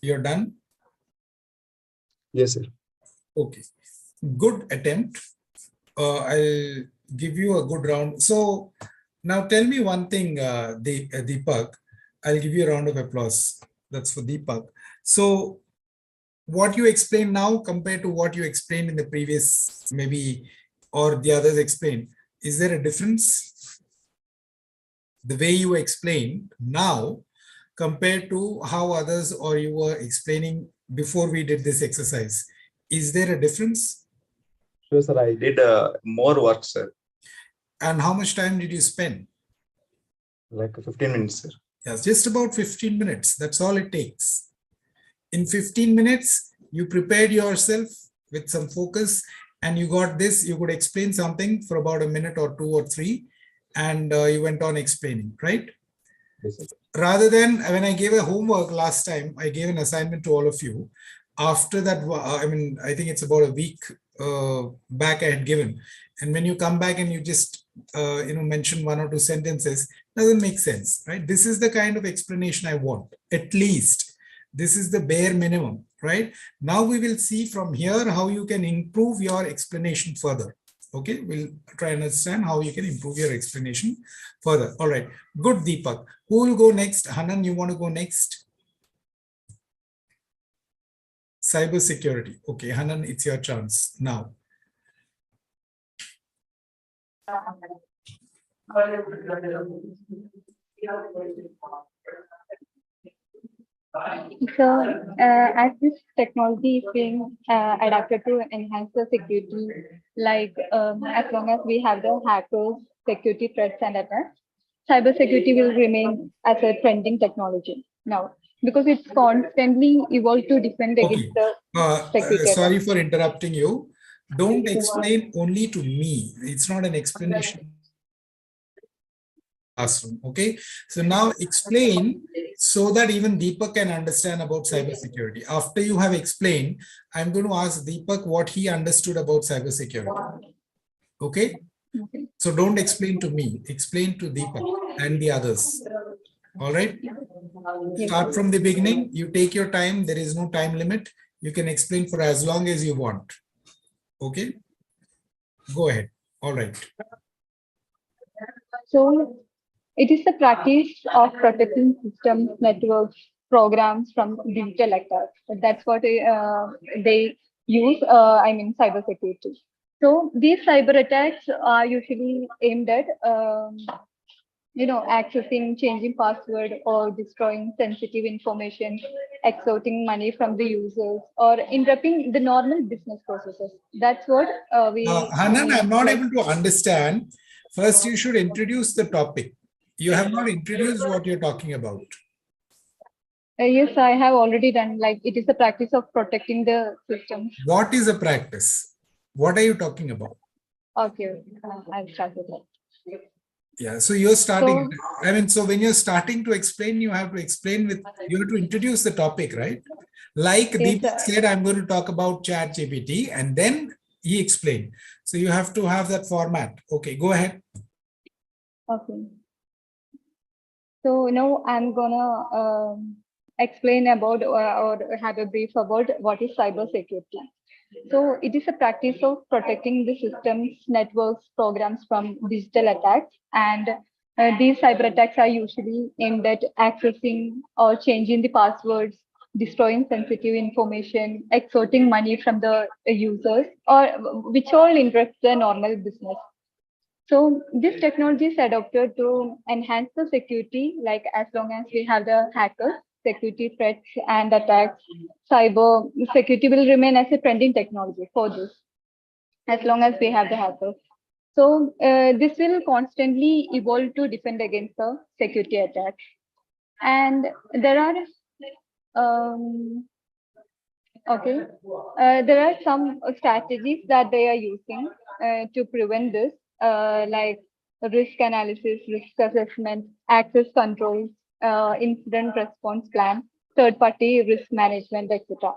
You're done? Yes, sir. Okay, good attempt. I'll give you a good round. So now tell me one thing, Deepak. I'll give you a round of applause. That's for Deepak. So what you explained now compared to what you explained in the previous, maybe, or the others explained, is there a difference? The way you explain now compared to how others or you were explaining before we did this exercise, is there a difference? Sure, sir. I did more work, sir. And how much time did you spend? Like 15 minutes, sir. Yes, just about 15 minutes. That's all it takes. In 15 minutes, you prepared yourself with some focus and you got this. You could explain something for about a minute or 2 or 3, and you went on explaining, right? Yes, sir. Rather than when I gave a homework last time, I gave an assignment to all of you. After that, I think it's about a week back I had given. And when you come back and you just mention 1 or 2 sentences, doesn't make sense, right? This is the kind of explanation I want. At least this is the bare minimum, right? Now we will see from here how you can improve your explanation further. Okay, we'll try and understand how you can improve your explanation further. All right, good, Deepak. Who will go next? Hanan, you want to go next? Cyber security. Okay, Hanan, it's your chance now. So, as this technology is being adapted to enhance the security, like as long as we have the hackers, security threats, and attacks, cybersecurity will remain as a trending technology now because it's constantly evolved to defend against the security. Sorry for interrupting you. Don't explain only to me. It's not an explanation. Classroom. Okay, so now explain so that even Deepak can understand about cybersecurity. After you have explained, I'm going to ask Deepak what he understood about cybersecurity. Okay, so don't explain to me, explain to Deepak and the others. All right, start from the beginning. You take your time. There is no time limit. You can explain for as long as you want. Okay, go ahead. All right. So It is the practice of protecting systems, networks, programs from digital attacks. That's what they use. Cybersecurity. So these cyber attacks are usually aimed at, accessing, changing password, or destroying sensitive information, extorting money from the users, or interrupting the normal business processes. That's what we Hanan, mean. I'm not Like, able to understand. First, you should introduce the topic. You have not introduced what you're talking about. yes, I have already done. Like, it is the practice of protecting the system. What is a practice? What are you talking about? Okay, I'll start with that. Yeah, so you're starting. So, So when you're starting to explain, you have to introduce the topic, right? Like yes, Deepak said, I'm going to talk about ChatGPT, and then he explained. So you have to have that format. Okay, go ahead. okay. So now I'm gonna explain about or have a brief about what is cybersecurity. So it is a practice of protecting the systems, networks, programs from digital attacks, and these cyber attacks are usually aimed at accessing or changing the passwords, destroying sensitive information, extorting money from the users, or which all interrupt the normal business. So this technology is adopted to enhance the security, like as long as we have the hackers, security threats and attacks, cyber security will remain as a trending technology for this, as long as we have the hackers. So this will constantly evolve to defend against the security attacks. And there are um, okay. There are some strategies that they are using to prevent this, like risk analysis, risk assessment, access controls, incident response plan, third-party risk management, etc.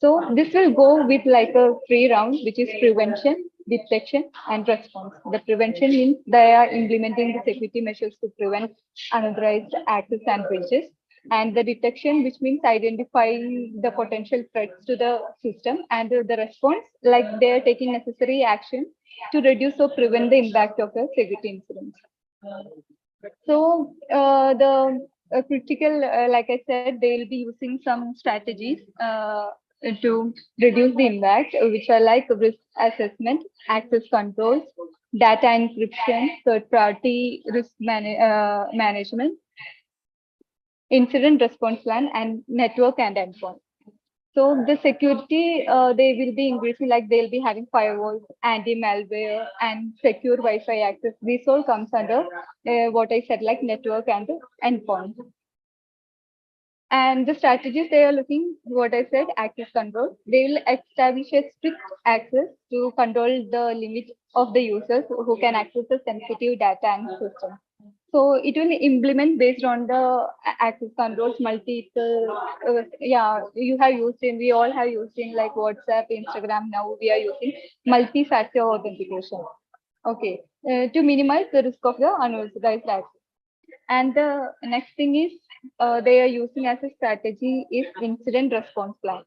So this will go with like a three round, which is prevention, detection, and response. The prevention means they are implementing the security measures to prevent unauthorized access and breaches, and the detection, which means identifying the potential threats to the system, and the response, like they are taking necessary action to reduce or prevent the impact of a security incident. So the critical, like I said, they will be using some strategies to reduce the impact, which are like risk assessment, access controls, data encryption, third-party risk management, incident response plan, and network and endpoint. So the security, they will be increasing, like they'll be having firewalls, anti-malware, and secure Wi-Fi access. This all comes under what I said, like network and endpoint. And the strategies they are looking, what I said, access control. They will establish a strict access to control the limit of the users who can access the sensitive data and system. So it will implement based on the access controls, yeah, you have used in, we all have used in like WhatsApp, Instagram. Now we are using multi-factor authentication. Okay, to minimize the risk of the unauthorized access. And the next thing is they are using as a strategy is incident response plan.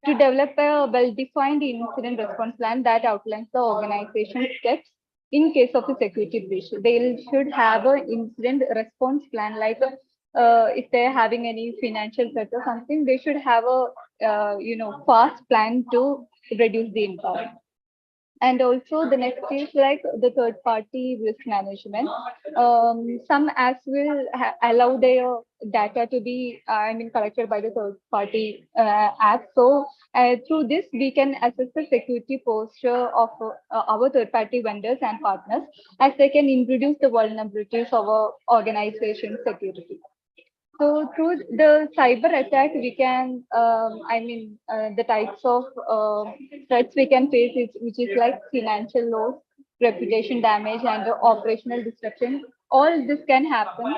To develop a well-defined incident response plan that outlines the organization steps in case of a security breach. They should have an incident response plan, like if they're having any financial threat or something, they should have a fast plan to reduce the impact. And also the next is like the third party risk management. Some apps will allow their data to be, collected by the third party app. So through this, we can assess the security posture of our third party vendors and partners, as they can introduce the vulnerabilities of our organization security. So through the cyber attack, we can, the types of threats we can face, which is like financial loss, reputation damage, and operational disruption. All this can happen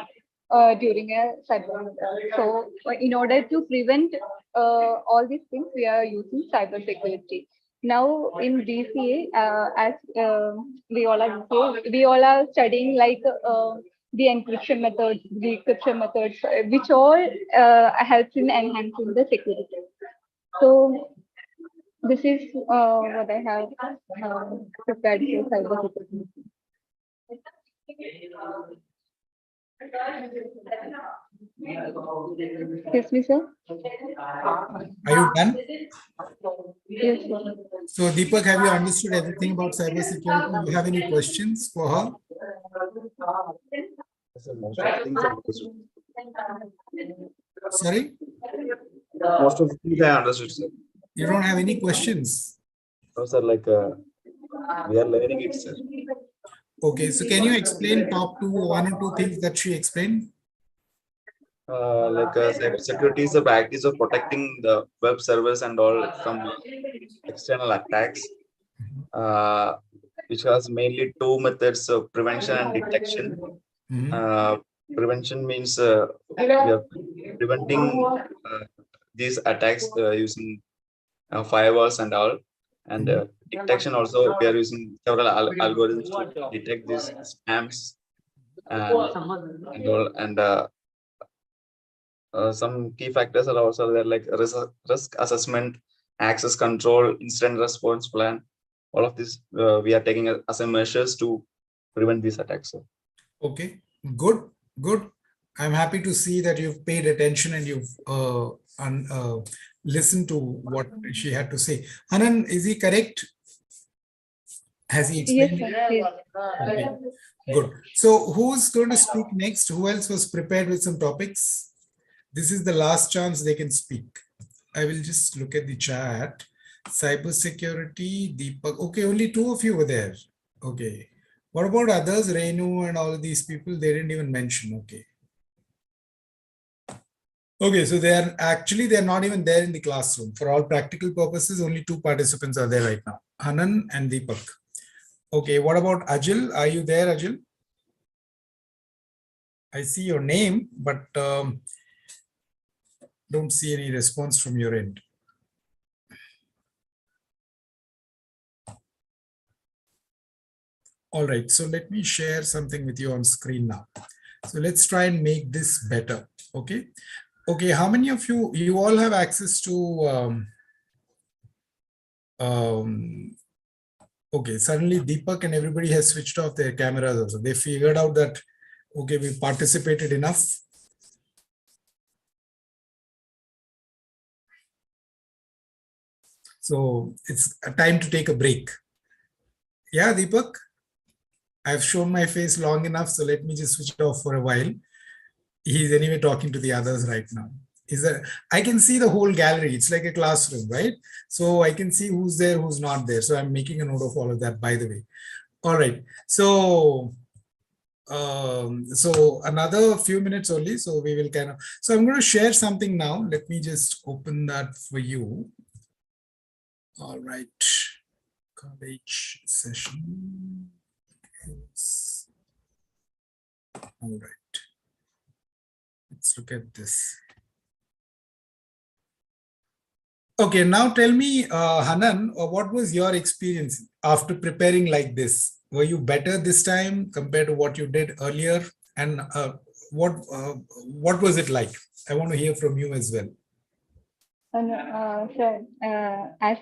during a cyber attack. So in order to prevent all these things, we are using cyber security. Now in DCA, as we all are studying like the encryption methods, decryption methods, which all helps in enhancing the security. So this is what I have prepared for cyber security. Yes, me, sir. Are you done? Yes, sir. So Deepak, have you understood everything about cybersecurity? Do you have any questions for her? So most of the things I understood. Sorry, Most of the things I understood, sir. you don't have any questions. No, sir, like we are learning it, sir. Okay, so can you explain top one or two things that she explained? Cybersecurity is the practice of protecting the web servers and all from external attacks, which has mainly two methods of prevention and detection. Mhm. Prevention means we are preventing these attacks using firewalls and all, and detection also we are using several algorithms to detect these spams and all, and some key factors are also there, like risk assessment, access control, incident response plan. All of this we are taking as a measures to prevent these attacks. Sir. Okay, good, good. I'm happy to see that you've paid attention and you've listened to what she had to say. Anand, is he correct? Has he Yes, explained? sir. Yes. Okay, good. So who's going to speak next? Who else was prepared with some topics? This is the last chance they can speak. I will just look at the chat. Cybersecurity, Deepak. Okay, only two of you were there. Okay. What about others? Renu and all of these people, they didn't even mention. Okay. Okay, so they're not even there in the classroom. For all practical purposes, only two participants are there right now. Anand and Deepak. Okay, what about Ajil? Are you there, Ajil? I see your name, but don't see any response from your end. All right, so let me share something with you on screen now. So let's try and make this better. Okay. Okay, how many of you all have access to okay, suddenly Deepak and everybody has switched off their cameras also. They figured out that, okay, we participated enough. So it's a time to take a break. Yeah, Deepak, I've shown my face long enough, so let me just switch it off for a while. He's anyway talking to the others right now. I can see the whole gallery. It's like a classroom, right? So I can see who's there, who's not there. So I'm making a note of all of that, by the way. All right. So another few minutes only. So we will so I'm going to share something now. Let me just open that for you. All right. College session. All right. Let's look at this. Okay, now tell me, Hanan, what was your experience after preparing like this? Were you better this time compared to what you did earlier? And what was it like? I want to hear from you as well. As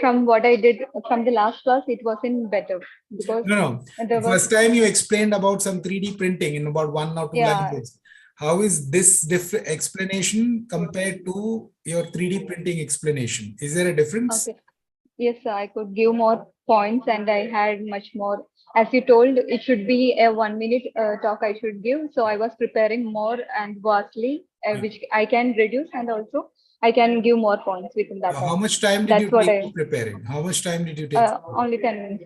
from what I did from the last class, it wasn't better because No. First time you explained about some 3D printing in about 1 or 2 languages. How is this different explanation compared to your 3D printing explanation? Is there a difference? Okay. Yes, I could give more points and I had much more. As you told, it should be a 1 minute talk I should give. So I was preparing more and vastly, which I can reduce, and also I can give more points within that time. How much time did you take to preparing? How much time did you take? Only 10 minutes.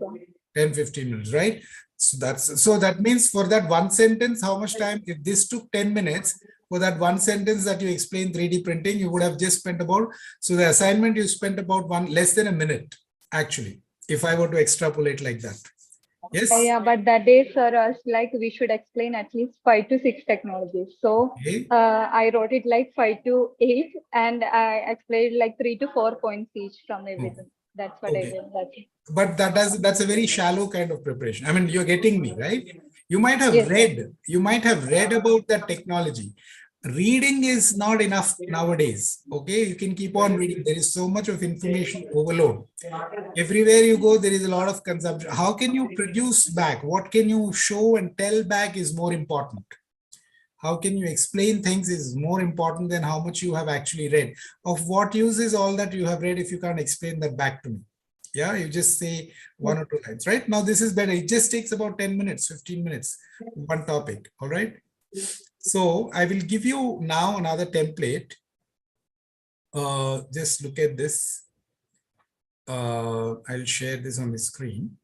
10-15 minutes, right? So that means for that one sentence, how much time? If this took 10 minutes, for that one sentence that you explained 3D printing, you would have just spent about, so the assignment you spent about less than a minute, actually, if I were to extrapolate like that. Yes? Yeah, but that day, sir, us like we should explain at least 5 to 6 technologies. So okay. I wrote it like 5 to 8 and I explained like 3 to 4 points each from everything. That's what I did. But that's a very shallow kind of preparation. I mean, you're getting me, right? You might have read about that technology. Reading is not enough nowadays. Okay, you can keep on reading. There is so much of information overload. Everywhere you go, there is a lot of consumption. How can you produce back? What can you show and tell back is more important. how can you explain things is more important than how much you have actually read. Of what use is all that you have read if you can't explain that back to me? Yeah, you just say 1 or 2 lines, right? Now this is better. It just takes about 10 minutes, 15 minutes, one topic, all right? So I will give you now another template. Just look at this. I'll share this on the screen.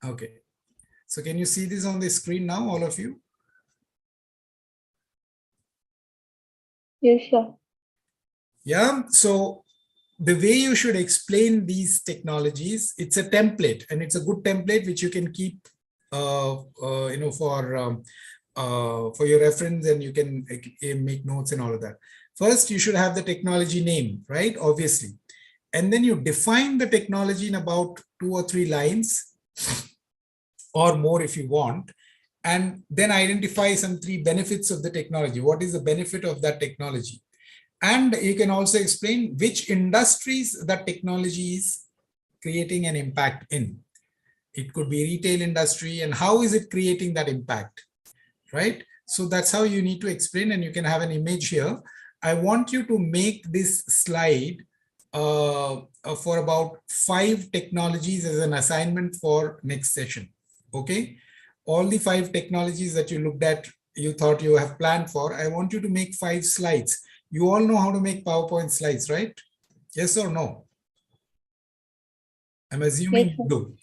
Okay. So can you see this on the screen now, all of you? Yes, sir. Yeah. So the way you should explain these technologies, it's a template, and it's a good template which you can keep, for your reference, and you can make notes and all of that. First, you should have the technology name, right? Obviously. And then you define the technology in about 2 or 3 lines or more if you want. And then identify some 3 benefits of the technology. What is the benefit of that technology? And you can also explain which industries that technology is creating an impact in. It could be retail industry, and how is it creating that impact, right? So that's how you need to explain, and you can have an image here. I want you to make this slide for about 5 technologies as an assignment for next session, okay? All the 5 technologies that you looked at, you thought you have planned for, I want you to make 5 slides. You all know how to make PowerPoint slides, right? Yes or no? I'm assuming Yes, you do.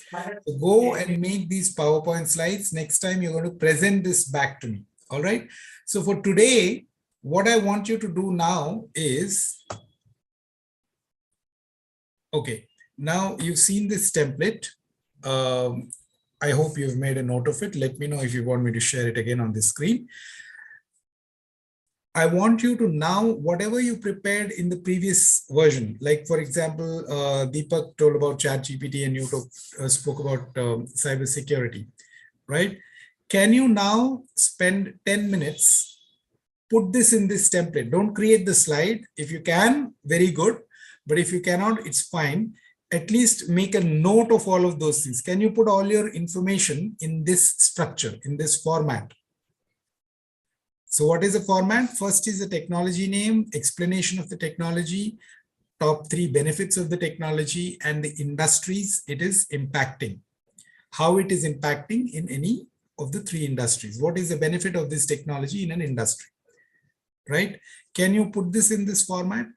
So go and make these PowerPoint slides. Next time you're going to present this back to me. All right. So for today, what I want you to do now is, okay, now you've seen this template. I hope you've made a note of it. Let me know if you want me to share it again on the screen. I want you to now, whatever you prepared in the previous version, like for example, Deepak told about ChatGPT and you spoke about cybersecurity, right? Can you now spend 10 minutes, put this in this template? Don't create the slide. If you can, very good. But if you cannot, it's fine. At least make a note of all of those things. Can you put all your information in this structure, in this format? So what is the format? First is the technology name, explanation of the technology, top 3 benefits of the technology, and the industries it is impacting. How it is impacting in any of the 3 industries. What is the benefit of this technology in an industry, right? Can you put this in this format?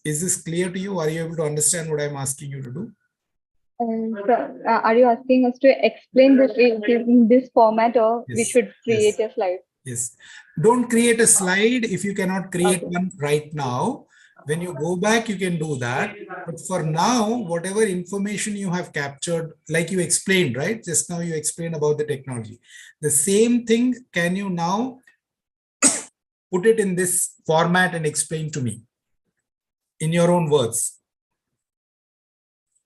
Is this clear to you? Are you able to understand what I'm asking you to do? So, are you asking us to explain this in this format, or Yes. we should create Yes. a slide? Yes. Don't create a slide if you cannot create one right now. When you go back, you can do that. But for now, whatever information you have captured, like you explained, right? Just now you explained about the technology. The same thing, can you now put it in this format and explain to me in your own words?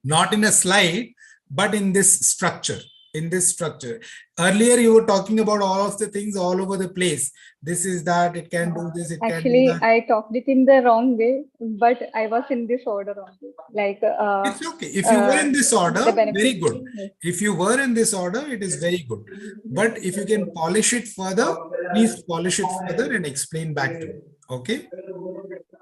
Not in a slide, but in this structure. In this structure. Earlier, you were talking about all of the things all over the place. This is that, it can do this, it Actually, can do that. I talked it in the wrong way, but I was in this order only. Like, it's okay. If you were in this order, the benefits. very good. If you were in this order, it is very good. But if you can polish it further, please polish it further and explain back to me. Okay.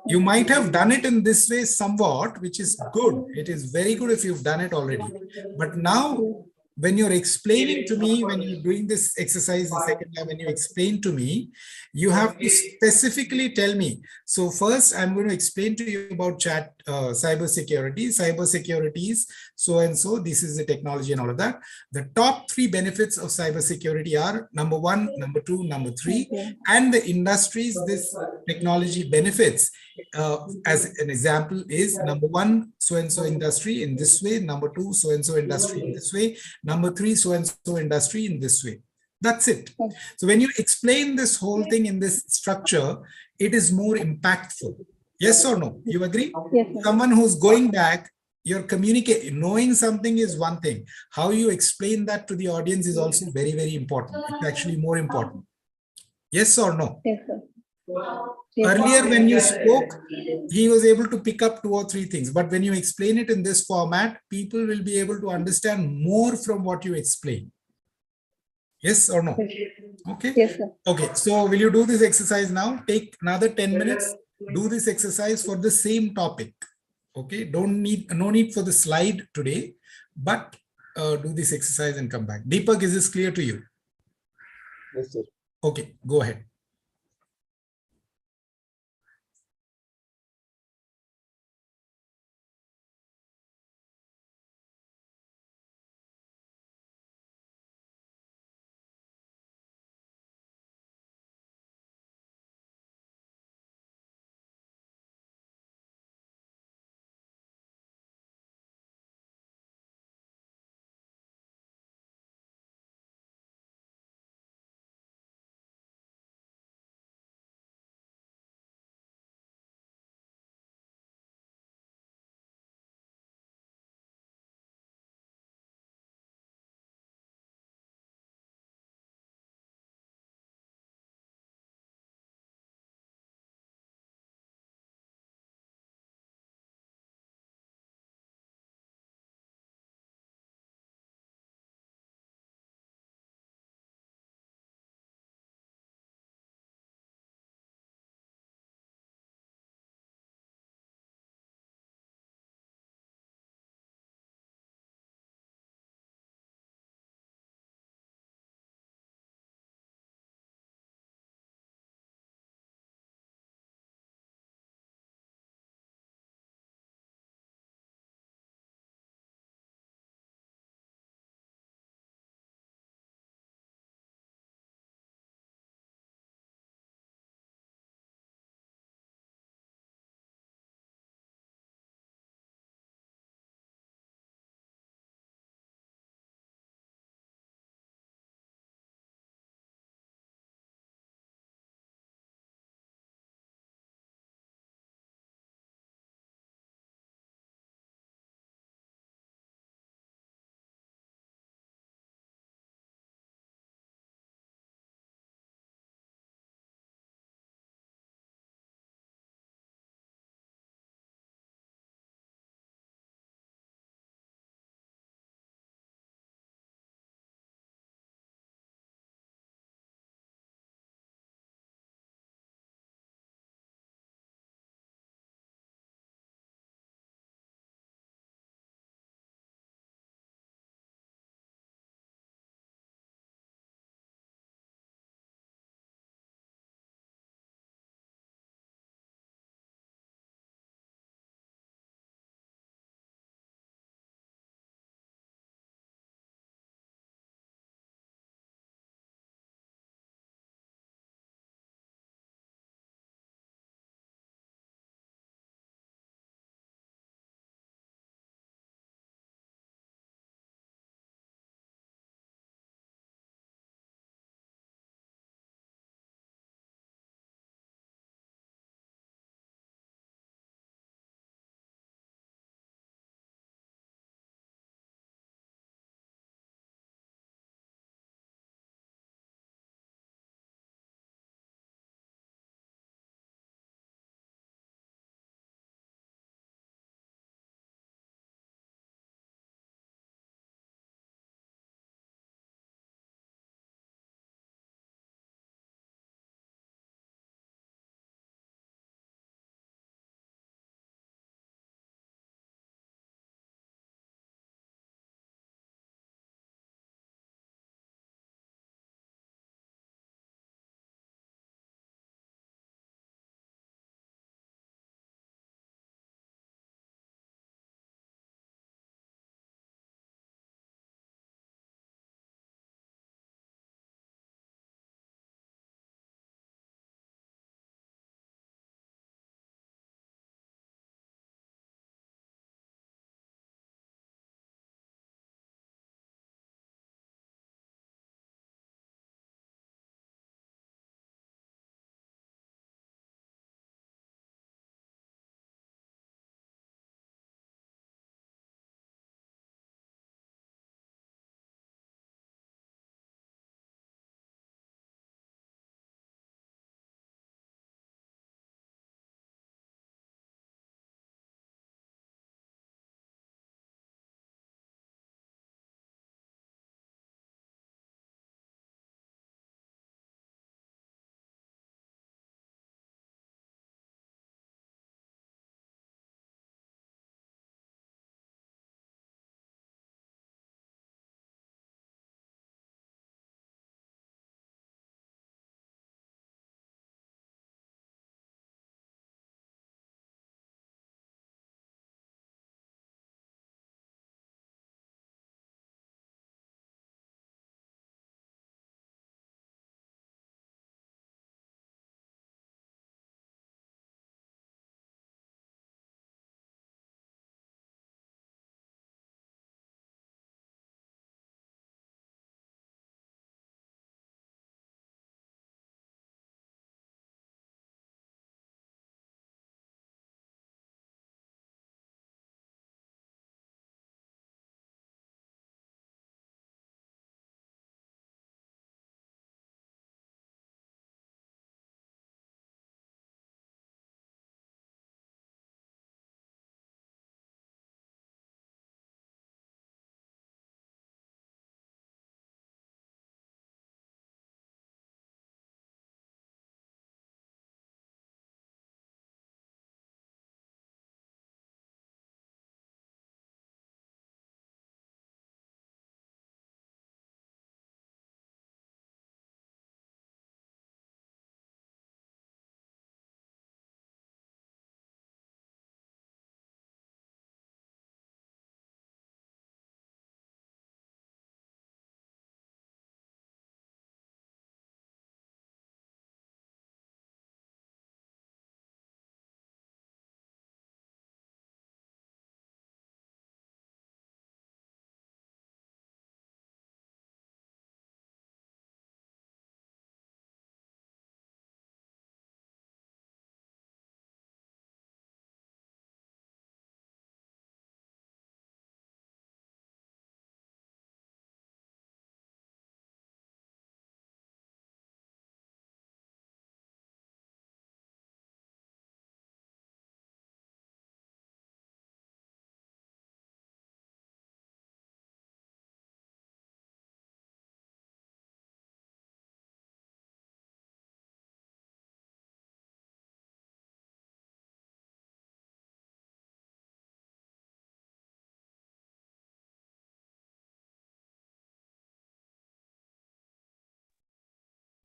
You might have done it in this way somewhat, which is good. It is very good if you've done it already. But now, when you're explaining to me, when you're doing this exercise the second time, when you explain to me, you have to specifically tell me. So first, I'm going to explain to you about cybersecurity. Cybersecurity is so and so. This is the technology and all of that. The top 3 benefits of cybersecurity are number 1, number 2, number 3, and the industries this technology benefits. As an example is number 1, so-and-so industry in this way, number 2, so-and-so industry in this way, number 3, so-and-so industry in this way. That's it. So when you explain this whole thing in this structure, it is more impactful. Yes or no? You agree? Yes, someone who's going back, you're communicating, knowing something is one thing. How you explain that to the audience is also very, very important. It's actually more important. Yes or no? Yes, sir. Earlier, when you spoke, he was able to pick up 2 or 3 things. But when you explain it in this format, people will be able to understand more from what you explain. Yes or no? Okay. Yes, sir. Okay. So will you do this exercise now? Take another 10 minutes. Do this exercise for the same topic. Okay. No need for the slide today, but do this exercise and come back. Deepak, is this clear to you? Yes, sir. Okay. Go ahead.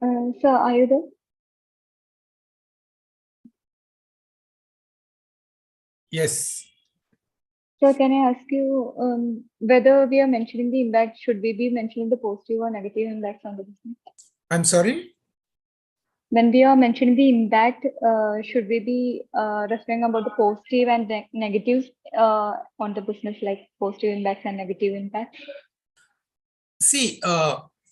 Sir, are you there? Yes. So can I ask you whether we are mentioning the impact, should we be mentioning the positive or negative impacts on the business? I'm sorry? When we are mentioning the impact, should we be referring about the positive and negatives on the business, like positive impacts and negative impacts? See,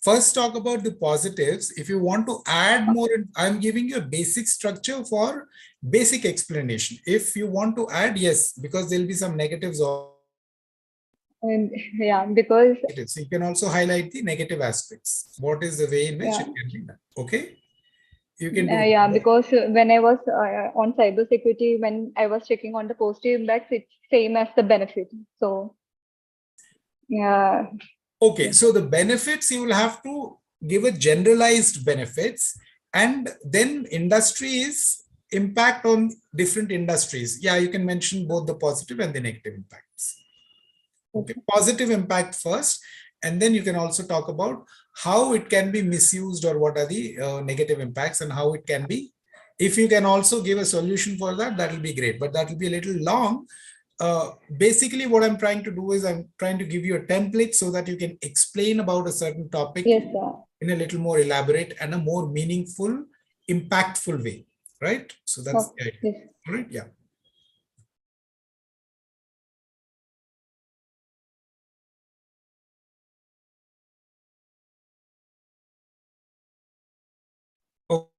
first talk about the positives. If you want to add more, I'm giving you a basic structure for basic explanation. If you want to add, yes, because there'll be some negatives or Yeah, because negatives. You can also highlight the negative aspects. What is the way in which yeah, it can be done? Okay, you can do yeah, that. because when I was on cybersecurity, when I was checking on the positive impacts, it's same as the benefit. So yeah. Okay, so the benefits you will have to give a generalized benefits, and then industries impact on different industries. Yeah, you can mention both the positive and the negative impacts. Okay, positive impact first, and then you can also talk about how it can be misused or what are the negative impacts and how it can be. If you can also give a solution for that, that will be great, but that will be a little long. Basically, what I'm trying to do is I'm trying to give you a template so that you can explain about a certain topic Yes, sir. in a little more elaborate and a more meaningful, impactful way, right? So that's Oh, the idea. yes. All right, yeah. Oh,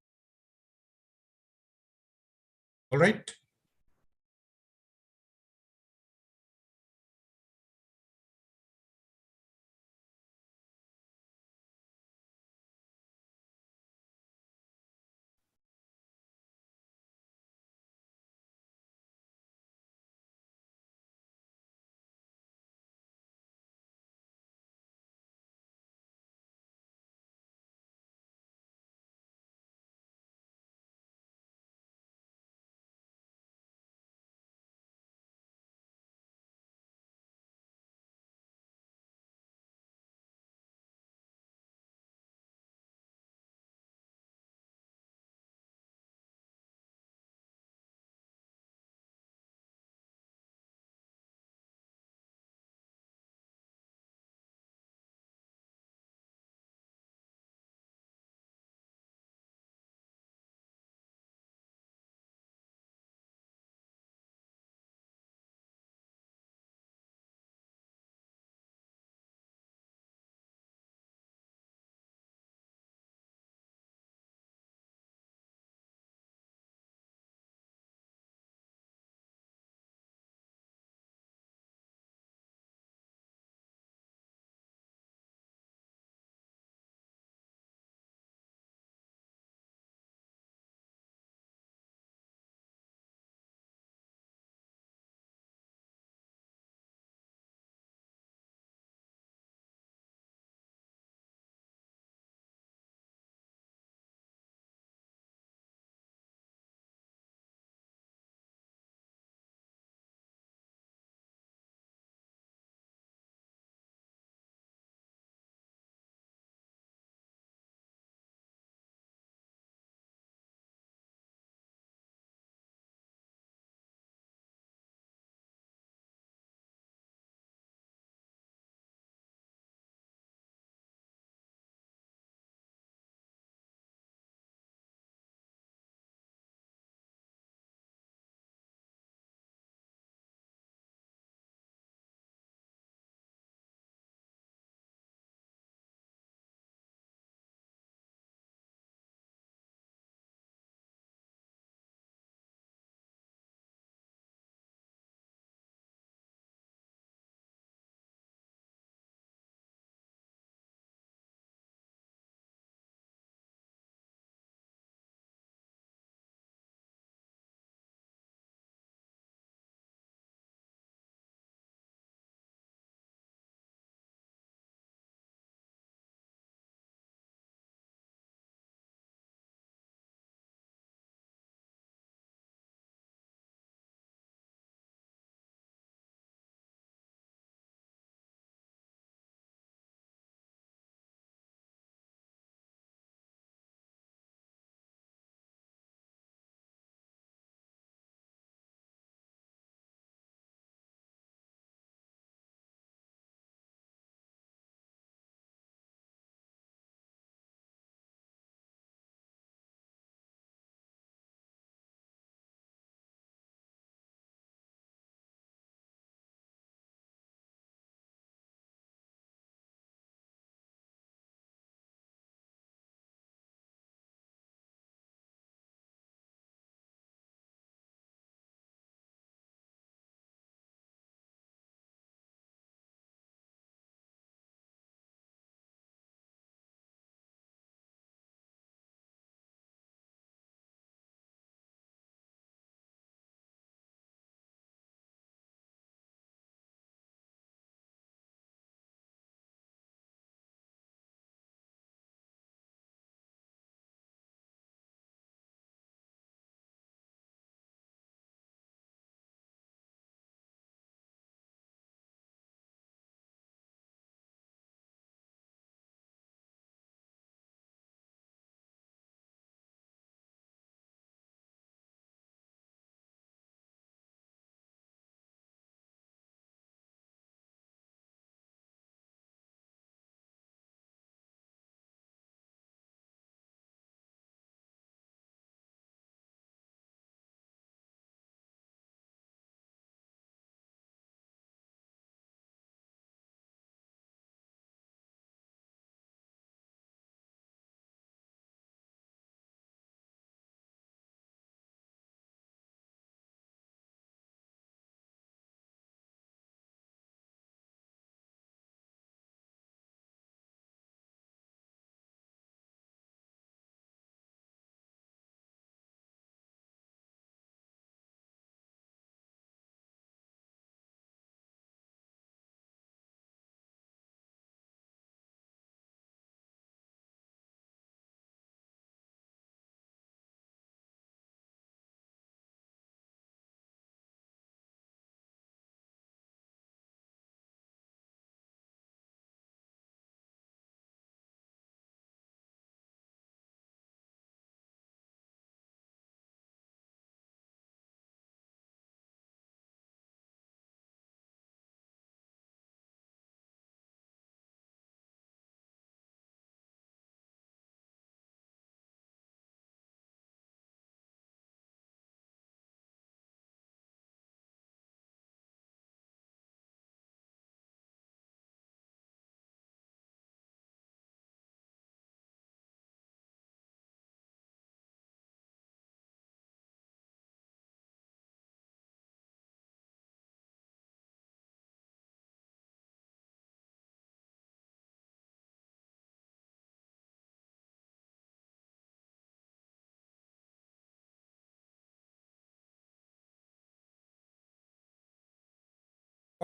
all right.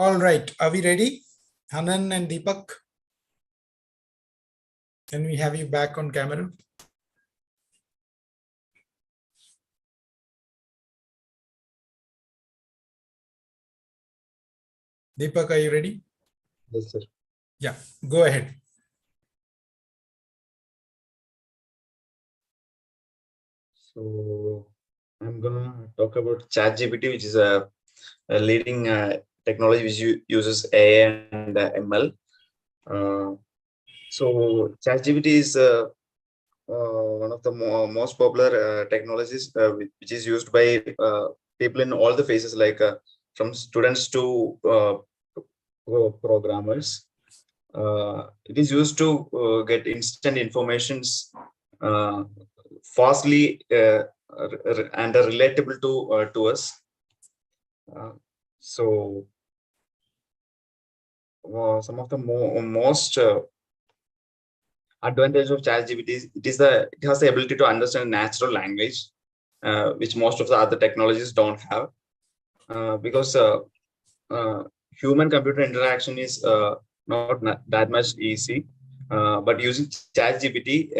All right, are we ready? Hanan and Deepak? Can we have you back on camera? Deepak, are you ready? Yes, sir. Yeah, go ahead. So I'm gonna talk about ChatGPT, which is a leading technology which uses AI and ML. Uh, so ChatGPT is one of the most popular technologies which is used by people in all the phases, like from students to programmers. It is used to get instant informations uh, fastly and are relatable to us. Uh, so some of the most advantage of ChatGPT is it has the ability to understand natural language, which most of the other technologies don't have, because human computer interaction is not that much easy. But using ChatGPT,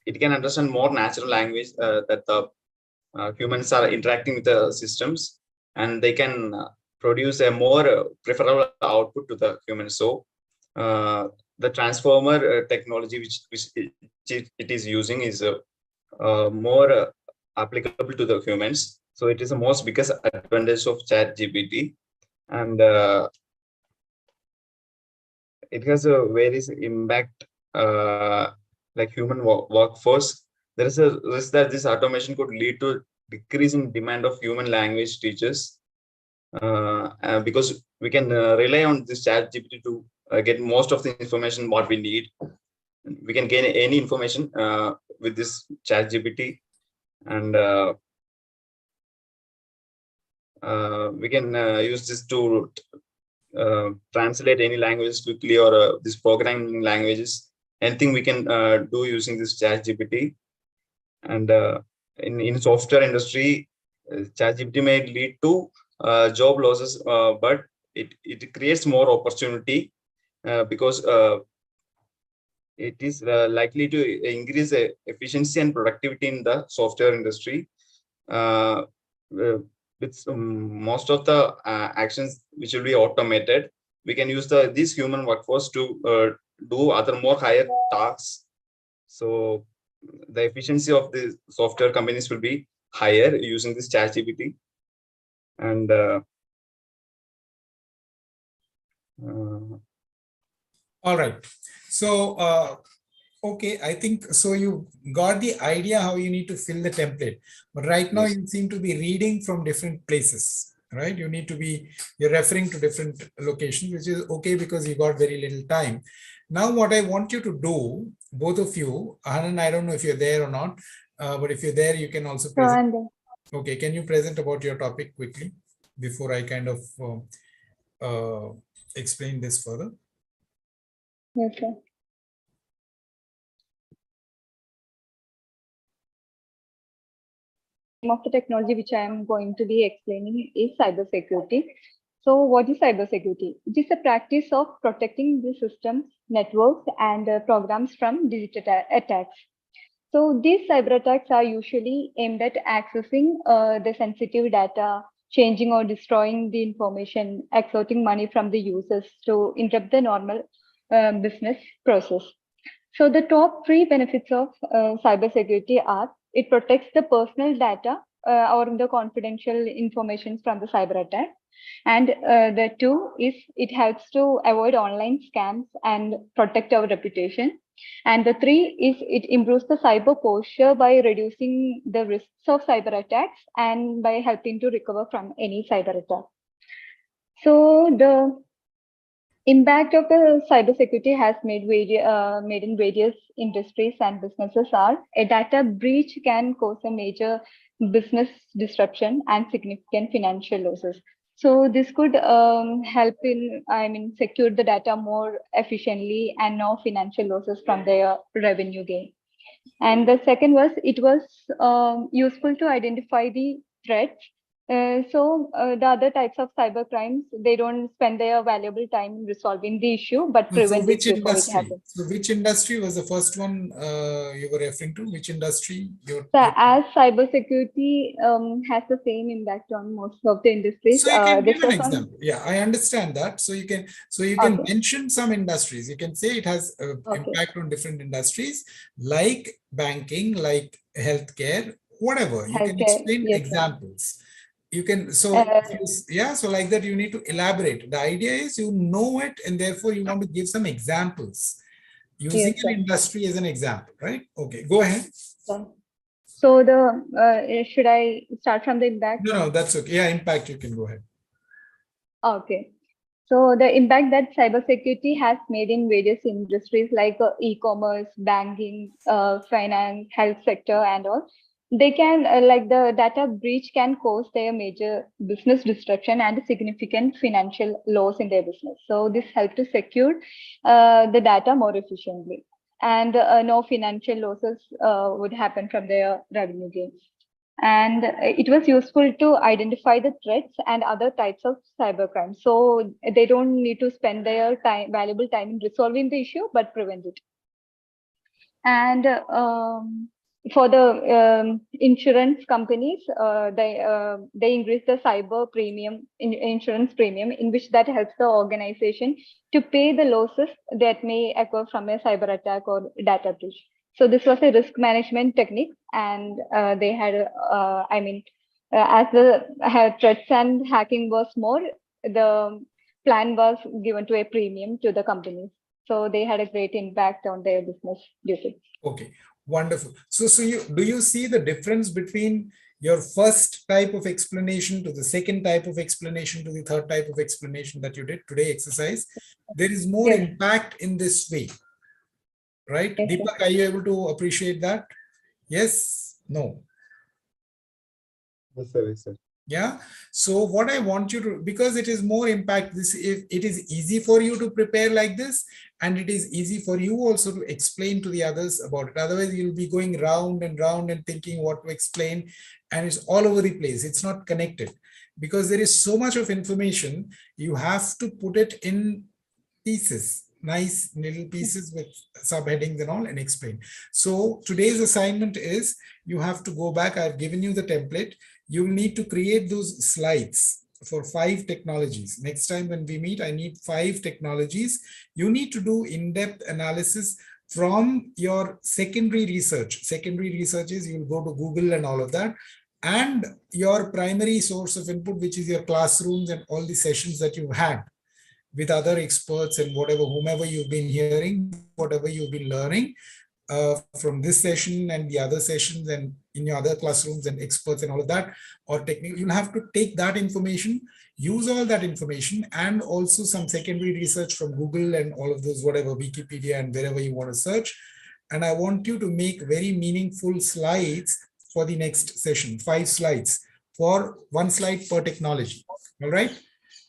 it can understand more natural language that the humans are interacting with the systems, and they can produce a more preferable output to the humans. So the transformer technology which it is using is more applicable to the humans. So it is the most biggest advantage of ChatGPT, and it has a various impact, like human workforce. There is a risk that this automation could lead to decreasing demand of human language teachers, because we can rely on this chat GPT to get most of the information what we need. We can gain any information with this chat GPT, and we can use this to translate any languages quickly, or this programming languages, anything we can do using this chat GPT. And in software industry, chat GPT may lead to job losses, but it creates more opportunity, because it is likely to increase efficiency and productivity in the software industry. uh, with most of the actions which will be automated, we can use this human workforce to do other more higher tasks. So the efficiency of the software companies will be higher using this ChatGPT. And All right. So, okay, I think so. You got the idea how you need to fill the template, but right now yes. you seem to be reading from different places, right? You're referring to different locations, which is okay because you got very little time. Now, what I want you to do, both of you, Anand, I don't know if you're there or not, but if you're there, you can also So present. I'm there. Okay, can you present about your topic quickly before I kind of explain this further? Yes, sir. Name of the technology which I am going to be explaining is cybersecurity. So what is cybersecurity? It is a practice of protecting the systems, networks, and programs from digital attacks. So these cyber attacks are usually aimed at accessing the sensitive data, changing or destroying the information, extorting money from the users to interrupt the normal business process. So the top three benefits of cybersecurity are: it protects the personal data or the confidential information from the cyber attack. And the two is it helps to avoid online scams and protect our reputation. And the three is it improves the cyber posture by reducing the risks of cyber attacks and by helping to recover from any cyber attack. So the impact of the cybersecurity has made in various industries and businesses are: a data breach can cause a major business disruption and significant financial losses. So this could help in, secure the data more efficiently and no financial losses from their revenue gain. And the second was, it was useful to identify the threats The other types of cyber crimes, they don't spend their valuable time in resolving the issue, but So prevent it which before it industry? happens. So which industry was the first one you were referring to? Which industry? So as cybersecurity has the same impact on most of the industries, So you can this give an was on. example. Yeah, I understand that. So you can Okay. mention some industries. You can say it has Okay. impact on different industries like banking, like healthcare, whatever. You can Healthcare. explain Yes, sir. examples. You can, so Uh, yeah, so like that you need to elaborate. The idea is you know it and therefore you want to give some examples using Yes, an sir. industry as an example, right? Okay, go ahead. So should I start from the impact? No, that's okay. Yeah, impact, you can go ahead. Okay. So the impact that cybersecurity has made in various industries like e-commerce, banking, finance, health sector, and all, they can like the data breach can cause their major business disruption and significant financial loss in their business. So this helps to secure the data more efficiently, and no financial losses would happen from their revenue gains. And it was useful to identify the threats and other types of cybercrime. So they don't need to spend their valuable time in resolving the issue, but prevent it. And for the insurance companies, they increase the cyber premium, insurance premium, in which that helps the organization to pay the losses that may occur from a cyber attack or data breach. So this was a risk management technique, and they had, as the threats and hacking was more, the plan was given to a premium to the companies. So they had a great impact on their business due to. Okay, wonderful. So do you see the difference between your first type of explanation to the second type of explanation to the third type of explanation that you did today exercise? There is more impact in this way, right? Yes, Deepak, are you able to appreciate that? Yes? No? Yes, sir. Yes, sir. Yeah. So what I want you to, because it is more impact, it is easy for you to prepare like this, and it is easy for you also to explain to the others about it. Otherwise, you'll be going round and round and thinking what to explain, and it's all over the place. It's not connected because there is so much of information. You have to put it in pieces, nice little pieces with subheadings and all, and explain. So today's assignment is you have to go back. I've given you the template. You need to create those slides for 5 technologies. Next time when we meet, I need 5 technologies. You need to do in-depth analysis from your secondary research. Secondary research is you'll go to Google and all of that, and your primary source of input, which is your classrooms and all the sessions that you've had with other experts and whatever, whomever you've been hearing, whatever you've been learning from this session and the other sessions and in your other classrooms and experts and all of that, or technical, you'll have to take that information, use all that information, and also some secondary research from Google and all of those, whatever, Wikipedia and wherever you want to search. And I want you to make very meaningful slides for the next session, 5 slides for 1 slide per technology. All right.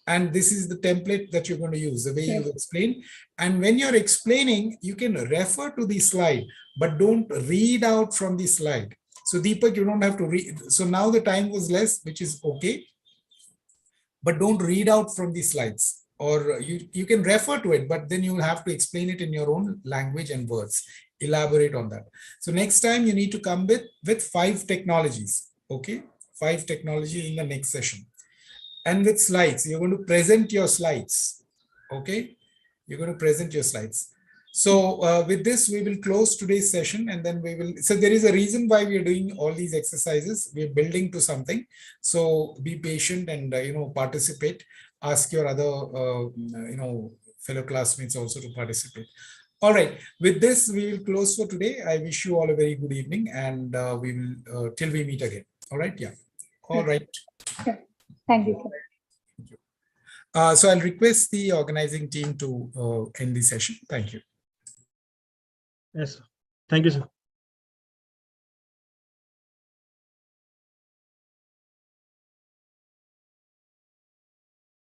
And this is the template that you're going to use, the way you explain. And when you're explaining, you can refer to the slide, but don't read out from the slide. So Deepak, you don't have to read. So now the time was less, which is okay. But don't read out from the slides, or you can refer to it, but then you will have to explain it in your own language and words. Elaborate on that. So next time you need to come with 5 technologies. Okay, 5 technologies in the next session. And with slides, you're going to present your slides. Okay, you're going to present your slides. So with this, we will close today's session, and then we will. So there is a reason why we are doing all these exercises. We are building to something. So be patient and participate. Ask your other fellow classmates also to participate. All right. With this, we will close for today. I wish you all a very good evening, and we will till we meet again. All right. Yeah. All right. Thank you, sir. So I'll request the organizing team to end the session. Thank you. Yes, sir. Thank you, sir.